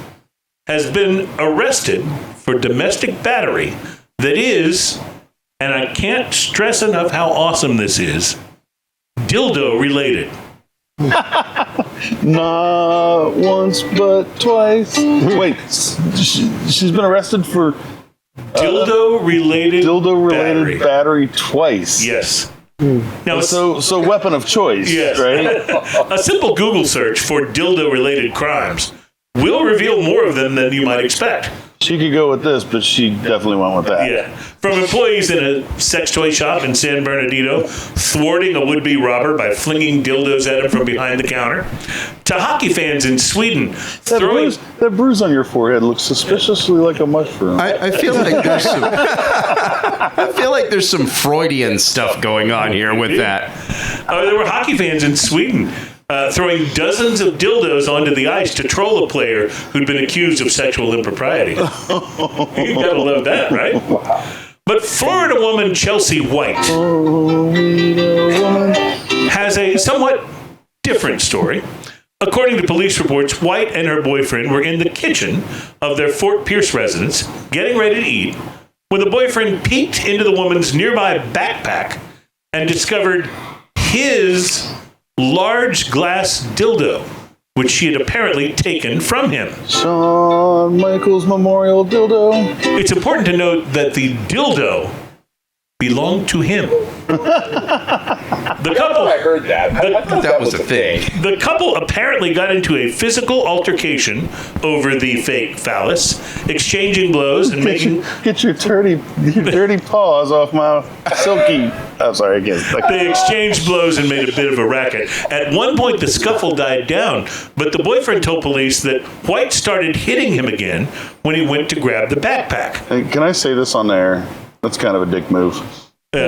has been arrested for domestic battery that is, and I can't stress enough how awesome this is, dildo related. not once but twice. Wait, she's been arrested for Dildo related battery twice. Yes. Now, So weapon of choice, yes. right? A simple Google search for dildo related crimes will reveal more of them than you might expect. She could go with this, but she definitely went with that. Yeah. From employees in a sex toy shop in San Bernardino thwarting a would-be robber by flinging dildos at him from behind the counter, to hockey fans in Sweden throwing... That bruise on your forehead looks suspiciously like a mushroom. I feel like there's some. I feel like there's some Freudian stuff going on here with that. There were hockey fans in Sweden throwing dozens of dildos onto the ice to troll a player who'd been accused of sexual impropriety. You gotta love that, right? Wow. But Florida woman Chelsea White has a somewhat different story. According to police reports, White and her boyfriend were in the kitchen of their Fort Pierce residence getting ready to eat when the boyfriend peeked into the woman's nearby backpack and discovered his large glass dildo, which she had apparently taken from him. Shawn Michaels Memorial Dildo. It's important to note that the dildo belonged to him. The couple, I heard that. I thought That was a thing. the couple apparently got into a physical altercation over the fake phallus, exchanging blows and making... Get your dirty paws off my silky. I'm sorry, again. They exchanged blows and made a bit of a racket. At one point, the scuffle died down, but the boyfriend told police that White started hitting him again when he went to grab the backpack. Hey, can I say this on there? That's kind of a dick move. I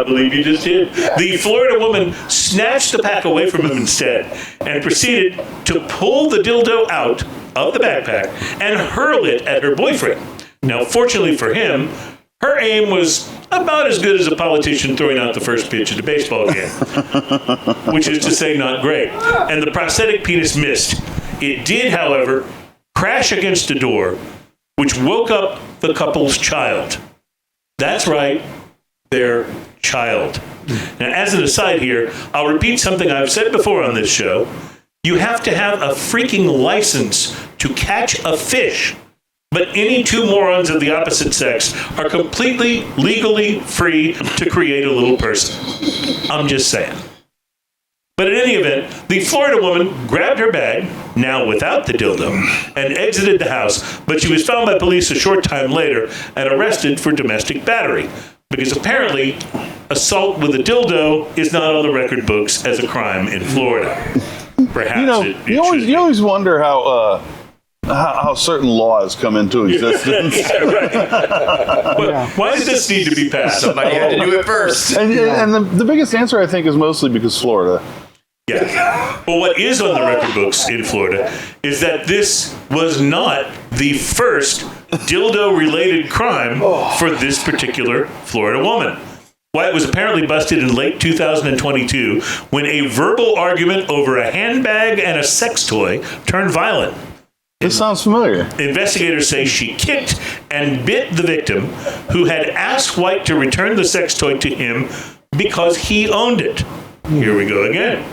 believe you just did. The Florida woman snatched the pack away from him instead and proceeded to pull the dildo out of the backpack and hurl it at her boyfriend. Now, fortunately for him, her aim was about as good as a politician throwing out the first pitch at a baseball game, which is to say not great. And the prosthetic penis missed. It did, however, crash against a door, which woke up the couple's child. That's right, their child. Now, as an aside here, I'll repeat something I've said before on this show. You have to have a freaking license to catch a fish, but any two morons of the opposite sex are completely legally free to create a little person. I'm just saying. But in any event, the Florida woman grabbed her bag, now without the dildo, and exited the house, but she was found by police a short time later and arrested for domestic battery, because apparently assault with a dildo is not on the record books as a crime in Florida. Perhaps you always wonder how certain laws come into existence. Yeah, right. Why does this need to be passed? Somebody had to do it first. And the biggest answer, I think, is mostly because Florida. Yeah. Well, what is on the record books in Florida is that this was not the first dildo-related crime for this particular Florida woman. White was apparently busted in late 2022 when a verbal argument over a handbag and a sex toy turned violent. This sounds familiar. Investigators say she kicked and bit the victim, who had asked White to return the sex toy to him because he owned it. Here we go again.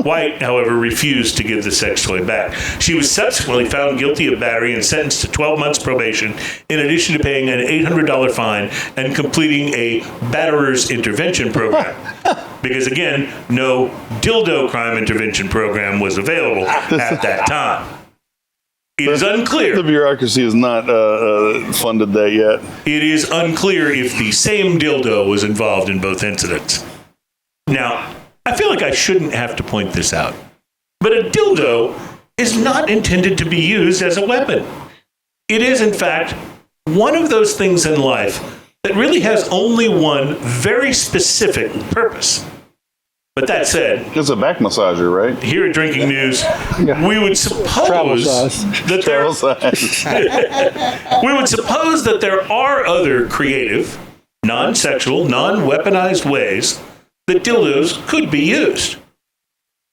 White, however, refused to give the sex toy back. She was subsequently found guilty of battery and sentenced to 12 months probation, in addition to paying an $800 fine and completing a batterer's intervention program. Because, again, no dildo crime intervention program was available at that time. It is unclear. The bureaucracy has not funded that yet. It is unclear if the same dildo was involved in both incidents. Now, I feel like I shouldn't have to point this out, but a dildo is not intended to be used as a weapon. It is, in fact, one of those things in life that really has only one very specific purpose. But that said, It's a back massager, right? here at Drinking News, we would Travel suppose size. that Travel size. we would suppose that there are other creative, non-sexual, non-weaponized ways that dildos could be used.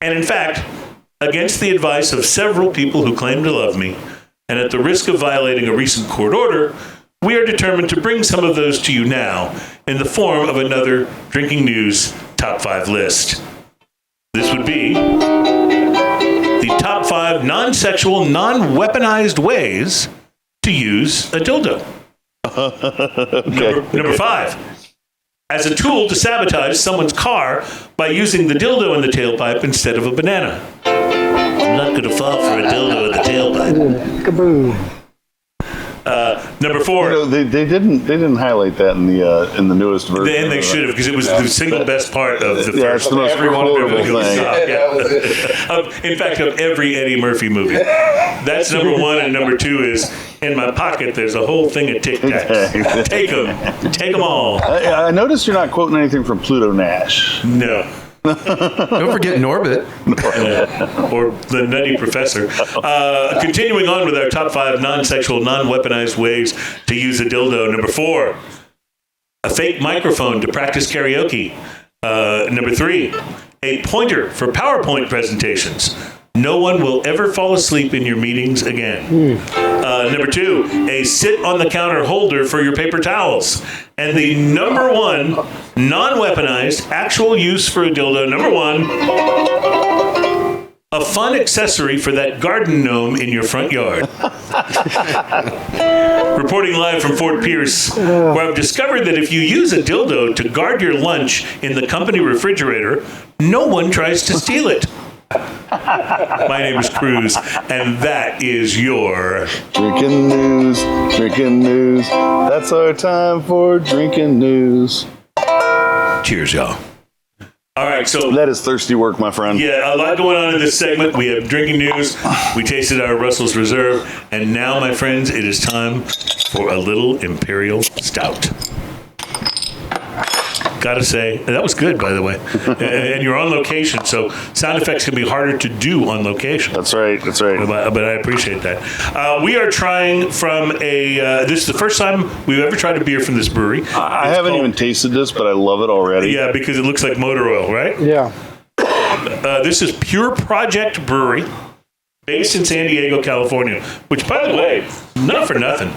And in fact, against the advice of several people who claim to love me, and at the risk of violating a recent court order, we are determined to bring some of those to you now in the form of another Drinking News Top 5 list. This would be the top 5 non-sexual, non-weaponized ways to use a dildo. Number 5. As a tool to sabotage someone's car by using the dildo in the tailpipe instead of a banana. I'm not going to fall for a dildo in the tailpipe. Kaboom. Number 4. They didn't highlight that in the newest version. And they should have, because it was the single best part of the Yeah, first it's the most quotable thing. In fact, of every Eddie Murphy movie. That's number 1, and number 2 is, in my pocket, there's a whole thing of Tic Tacs. Take them all. I noticed you're not quoting anything from Pluto Nash. No. Don't forget Norbit. Or the Nutty Professor. Continuing on with our top 5 non-sexual, non-weaponized ways to use a dildo. Number 4, a fake microphone to practice karaoke. Number 3, a pointer for PowerPoint presentations. No one will ever fall asleep in your meetings again. Number 2, a sit-on-the-counter holder for your paper towels. And the number 1 non-weaponized actual use for a dildo, number 1, a fun accessory for that garden gnome in your front yard. Reporting live from Fort Pierce, where I've discovered that if you use a dildo to guard your lunch in the company refrigerator, no one tries to steal it. My name is Cruz, and that is your Drinking News, Drinking News. That's our time for Drinking News. cheers, y'all. All right, so That is thirsty work, my friend. yeah, a lot going on in this segment. We have drinking news. We tasted our Russell's Reserve, and now, my friends, it is time for a little Imperial Stout. Gotta say, that was good, by the way. And you're on location, so sound effects can be harder to do on location. That's right. That's right. But I appreciate that. We are trying from this is the first time we've ever tried a beer from this brewery. I haven't even tasted this, but I love it already. Yeah, because it looks like motor oil, right? Yeah. This is Pure Project Brewery, based in San Diego, California, which, by the way, not for nothing,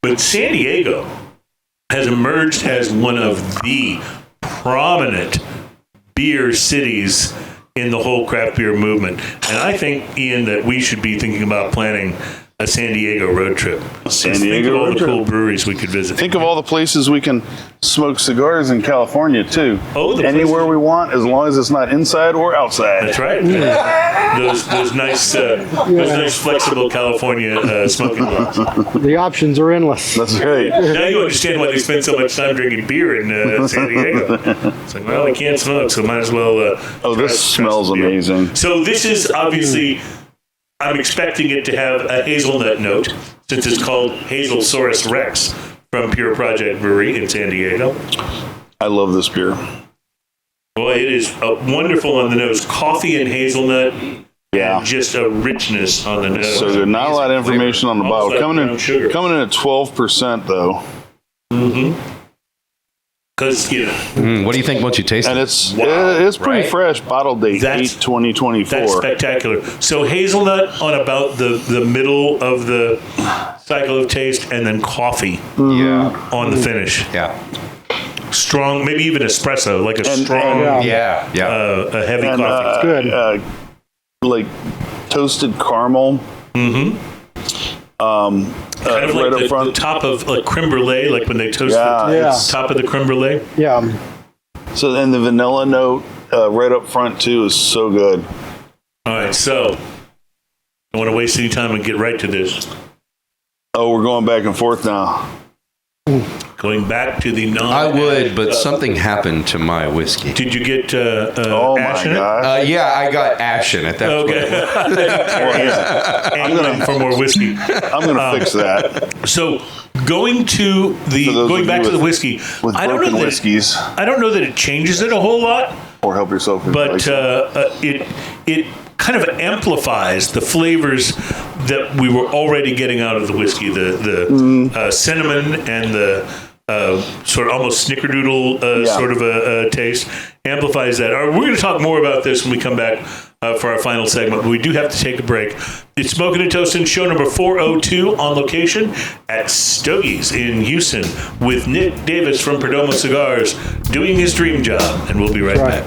but San Diego has emerged as one of the prominent beer cities in the whole craft beer movement. And I think, Ian, that we should be thinking about planning a San Diego road trip. San Think Diego of all road the trip. cool breweries we could visit. Think of all the places we can smoke cigars in California, too. Oh, the Anywhere places- we want, as long as it's not inside or outside. That's right. Those nice flexible California smoking laws. The options are endless. That's right. Now you understand why they spend so much time drinking beer in San Diego. It's like, well, we can't smoke, so might as well. This smells some beer. amazing. So this is obviously, I'm expecting it to have a hazelnut note, since it's called Hazelsaurus Rex from Pure Project Brewery in San Diego. I love this beer. Boy, it is wonderful on the nose. Coffee and hazelnut. Yeah. And just a richness on the nose. So good. Not a lot of information on the Almost bottle. like brown sugar. Coming in at 12%, though. Because, you know, What do you think once you taste And it? it's pretty Right? fresh. Bottle date, That's- 8/20/24. that's spectacular. So hazelnut on about the middle of the cycle of taste, and then coffee Yeah. on the finish. Yeah. Strong, maybe even espresso, like a And- strong, Yeah. Yeah. a heavy And, coffee. Good. Like toasted caramel. Kind of like right up the front. top of like creme brulee, like when they toast Yeah, the it's- top of the creme brulee. Yeah. So then the vanilla note right up front too is so good. All right, so Don't want to waste any time and get right to this. Oh, we're going back and forth now. Going back to the non. I would, but something happened to my whiskey. Did you get Oh ash my in it? gosh. Yeah, I got ashen at that Okay. Well, for more whiskey. I'm gonna fix that. So going to the For those going of back you to the with- whiskey, With I don't broken know that whiskeys, I don't know that it changes it a whole lot, or help yourself. but it kind of amplifies the flavors that we were already getting out of the whiskey. The cinnamon and the sort of almost snickerdoodle Yeah. sort of a taste amplifies that. All right, we're going to talk more about this when we come back for our final segment. But we do have to take a break. It's Smoking and Toasting, show number 402, on location at Stogie's in Houston with Nick Davis from Perdomo Cigars doing his dream job. And we'll be right back.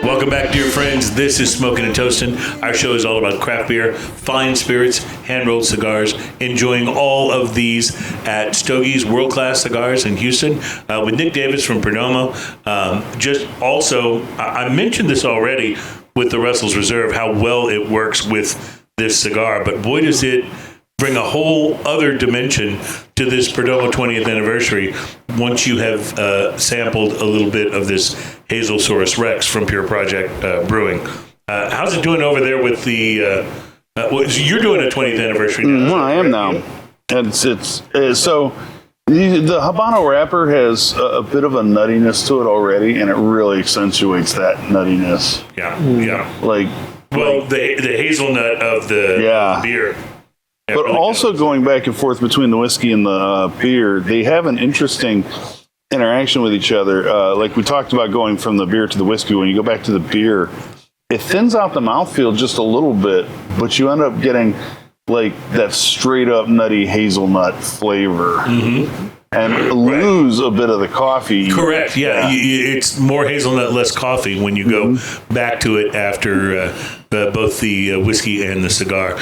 Welcome back, dear friends. This is Smoking and Toasting. Our show is all about craft beer, fine spirits, hand-rolled cigars. Enjoying all of these at Stogie's World-Class Cigars in Houston with Nick Davis from Perdomo. Just also, I mentioned this already with the Russell's Reserve, how well it works with this cigar. But boy, does it bring a whole other dimension to this Perdomo 20th anniversary once you have sampled a little bit of this Hazelsaurus Rex from Pure Project Brewing. How's it doing over there with the... you're doing a 20th anniversary now. I am now. And it's so the Habano wrapper has a bit of a nuttiness to it already, and it really accentuates that nuttiness. Yeah, yeah. The hazelnut of the beer. Yeah, But really also good. going back and forth between the whiskey and the beer, they have an interesting interaction with each other. Like we talked about going from the beer to the whiskey, when you go back to the beer, it thins out the mouthfeel just a little bit, but you end up getting like that straight up nutty hazelnut flavor. Mm-hmm. And lose a bit of the coffee. Correct. Yeah, it's more hazelnut, less coffee when you go back to it after both the whiskey and the cigar.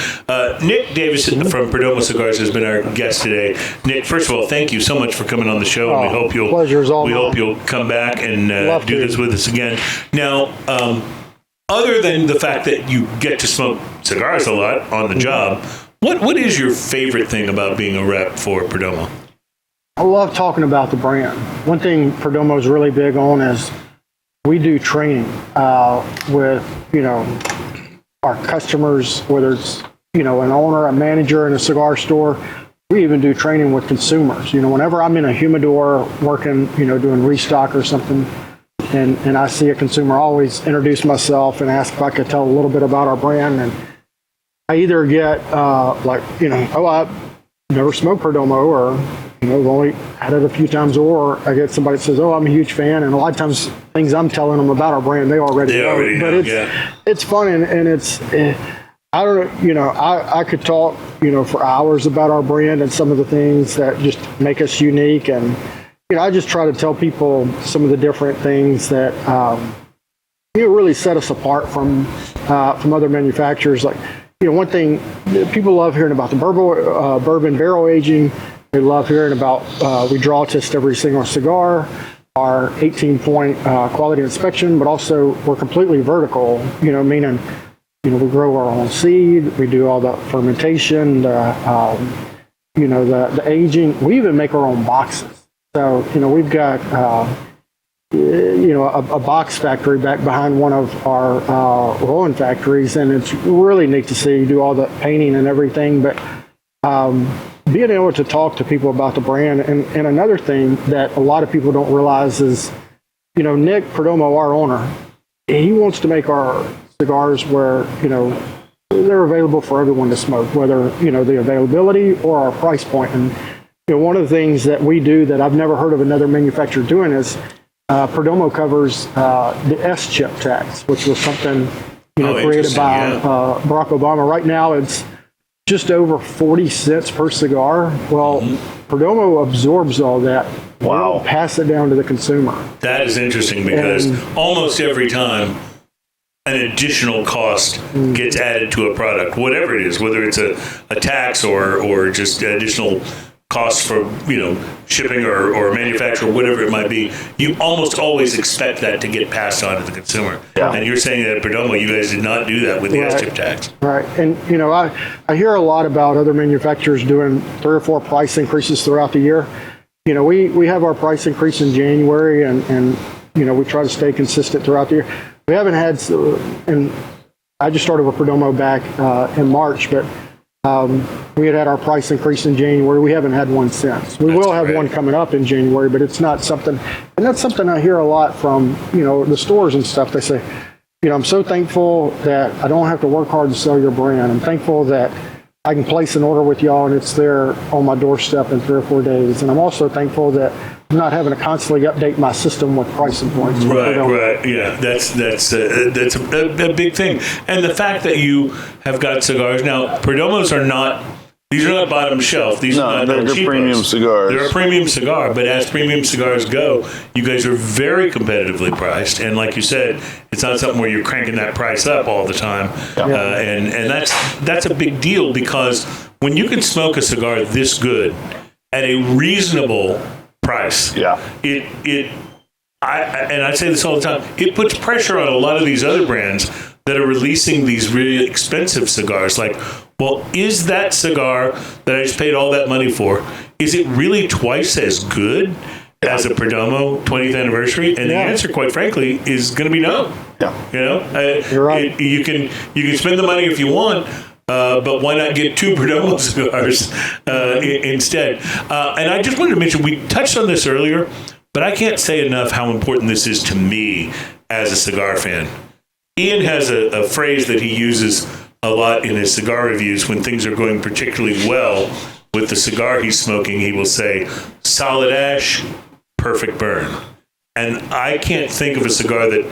Nick Davis from Perdomo Cigars has been our guest today. Nick, first of all, thank you so much for coming on the show. And we hope you'll pleasure's all mine. hope you'll come back and do to. this with us again. Now, other than the fact that you get to smoke cigars a lot on the job, what is your favorite thing about being a rep for Perdomo? I love talking about the brand. One thing Perdomo is really big on is we do training with, our customers, whether it's, an owner, a manager in a cigar store. We even do training with consumers. Whenever I'm in a humidor working, doing restock or something, and I see a consumer, I always introduce myself and ask if I could tell a little bit about our brand. And I either get I've never smoked Perdomo, or I've only had it a few times, or I get somebody that says, "Oh, I'm a huge fan," and a lot of times things I'm telling them about our brand, they already know. But it's fun, and it's I don't know, I could talk for hours about our brand and some of the things that just make us unique, and I just try to tell people some of the different things that really set us apart from other manufacturers. Like one thing people love hearing about the bourbon barrel aging. They love hearing about, we draw test every single cigar, our 18-point quality inspection, but also we're completely vertical, meaning, we grow our own seed, we do all the fermentation, the aging. We even make our own boxes. So, we've got, a box factory back behind one of our rolling factories, and it's really neat to see. You do all the painting and everything, but being able to talk to people about the brand. And another thing that a lot of people don't realize is, Nick Perdomo, our owner, he wants to make our cigars where, they're available for everyone to smoke, whether, the availability or our price point. And, one of the things that we do that I've never heard of another manufacturer doing is Perdomo covers the S-chip tax, which was something, created by Barack Obama. Right now, it's just over 40 cents per cigar. Well, Perdomo absorbs all that. Wow. We don't pass it down to the consumer. That is interesting because almost every time an additional cost gets added to a product, whatever it is, whether it's a tax or just additional costs for, shipping or manufacture, whatever it might be, you almost always expect that to get passed on to the consumer. Yeah. And you're saying that at Perdomo, you guys did not do that with the Right. S-chip tax. Right. And, I hear a lot about other manufacturers doing 3 or 4 price increases throughout the year. We have our price increase in January and we try to stay consistent throughout the year. We haven't had, and I just started with Perdomo back in March, but we had our price increase in January. We haven't had one since. We will have one coming up in January, but it's not something, and that's something I hear a lot from, the stores and stuff. They say, I'm so thankful that I don't have to work hard to sell your brand. I'm thankful that I can place an order with y'all and it's there on my doorstep in 3 or 4 days. And I'm also thankful that I'm not having to constantly update my system with pricing points. Right. Yeah, that's a big thing. And the fact that you have got cigars now, Perdomos are not. These are not bottom shelf. These are not they're cheapos. premium cigars. They're a premium cigar, but as premium cigars go, you guys are very competitively priced. And like you said, it's not something where you're cranking that price up all the time. Yeah. And that's a big deal, because when you can smoke a cigar this good at a reasonable price, I say this all the time, it puts pressure on a lot of these other brands that are releasing these really expensive cigars. Like, well, is that cigar that I just paid all that money for, is it really twice as good as a Perdomo 20th anniversary? And the answer, quite frankly, is going to be no. Yeah. You're right. You can spend the money if you want, but why not get 2 Perdomo cigars instead? And I just wanted to mention, we touched on this earlier, but I can't say enough how important this is to me as a cigar fan. Ian has a phrase that he uses a lot in his cigar reviews when things are going particularly well with the cigar he's smoking. He will say, solid ash, perfect burn. And I can't think of a cigar that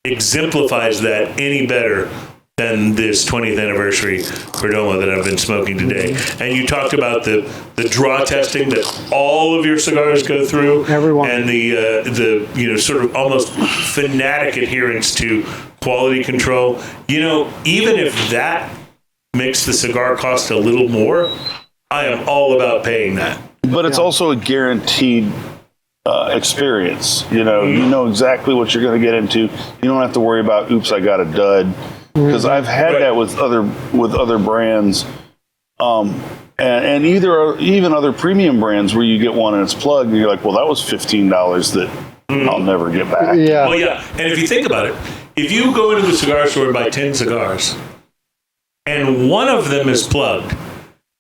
exemplifies that any better than this 20th anniversary Perdomo that I've been smoking today. And you talked about the draw testing that all of your cigars go through. Everyone. And the sort of almost fanatic adherence to quality control. Even if that makes the cigar cost a little more, I am all about paying that. But it's also a guaranteed experience. You know exactly what you're going to get into. You don't have to worry about, oops, I got a dud. Because I've had that with other brands, and even other premium brands where you get one and it's plugged, and you're like, well, that was $15 that I'll never get back. Yeah. Well, yeah. And if you think about it, if you go into the cigar store and buy 10 cigars, and one of them is plugged,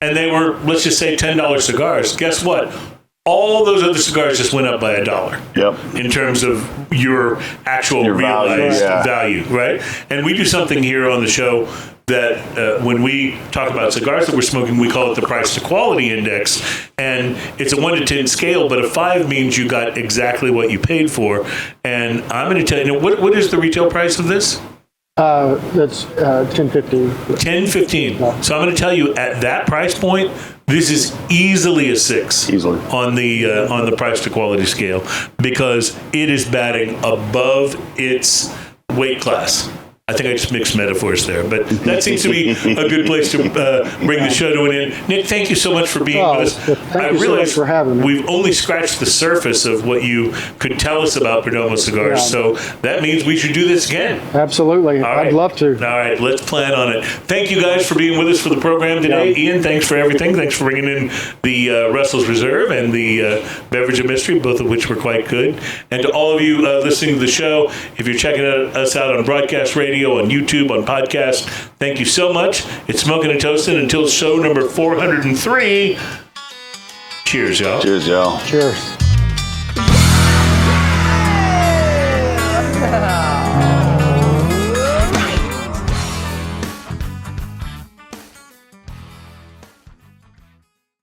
and they were, let's just say, $10 cigars, guess what? All those other cigars just went up by $1. Yep. In terms of your actual realized value, right? And we do something here on the show that when we talk about cigars that we're smoking, we call it the price to quality index. And it's a 1 to 10 scale, but a 5 means you got exactly what you paid for. And I'm going to tell you, what is the retail price of this? That's $10.15. $10.15. So I'm going to tell you, at that price point, this is easily a 6 on the price to quality scale, because it is batting above its weight class. I think I just mixed metaphors there, but that seems to be a good place to bring the show to an end. Nick, thank you so much for being with us. Thank you so much for having me. We've only scratched the surface of what you could tell us about Perdomo cigars, so that means we should do this again. Absolutely. All right. I'd love to. All right, let's plan on it. Thank you guys for being with us for the program today. Yeah. Ian, thanks for everything. Thanks for bringing in the Russell's Reserve and the Beverage of Mystery, both of which were quite good. And to all of you listening to the show, if you're checking us out on broadcast radio, on YouTube, on podcast, thank you so much. It's Smoking and Toasting until show number 403. Cheers, y'all. Cheers, y'all. Cheers.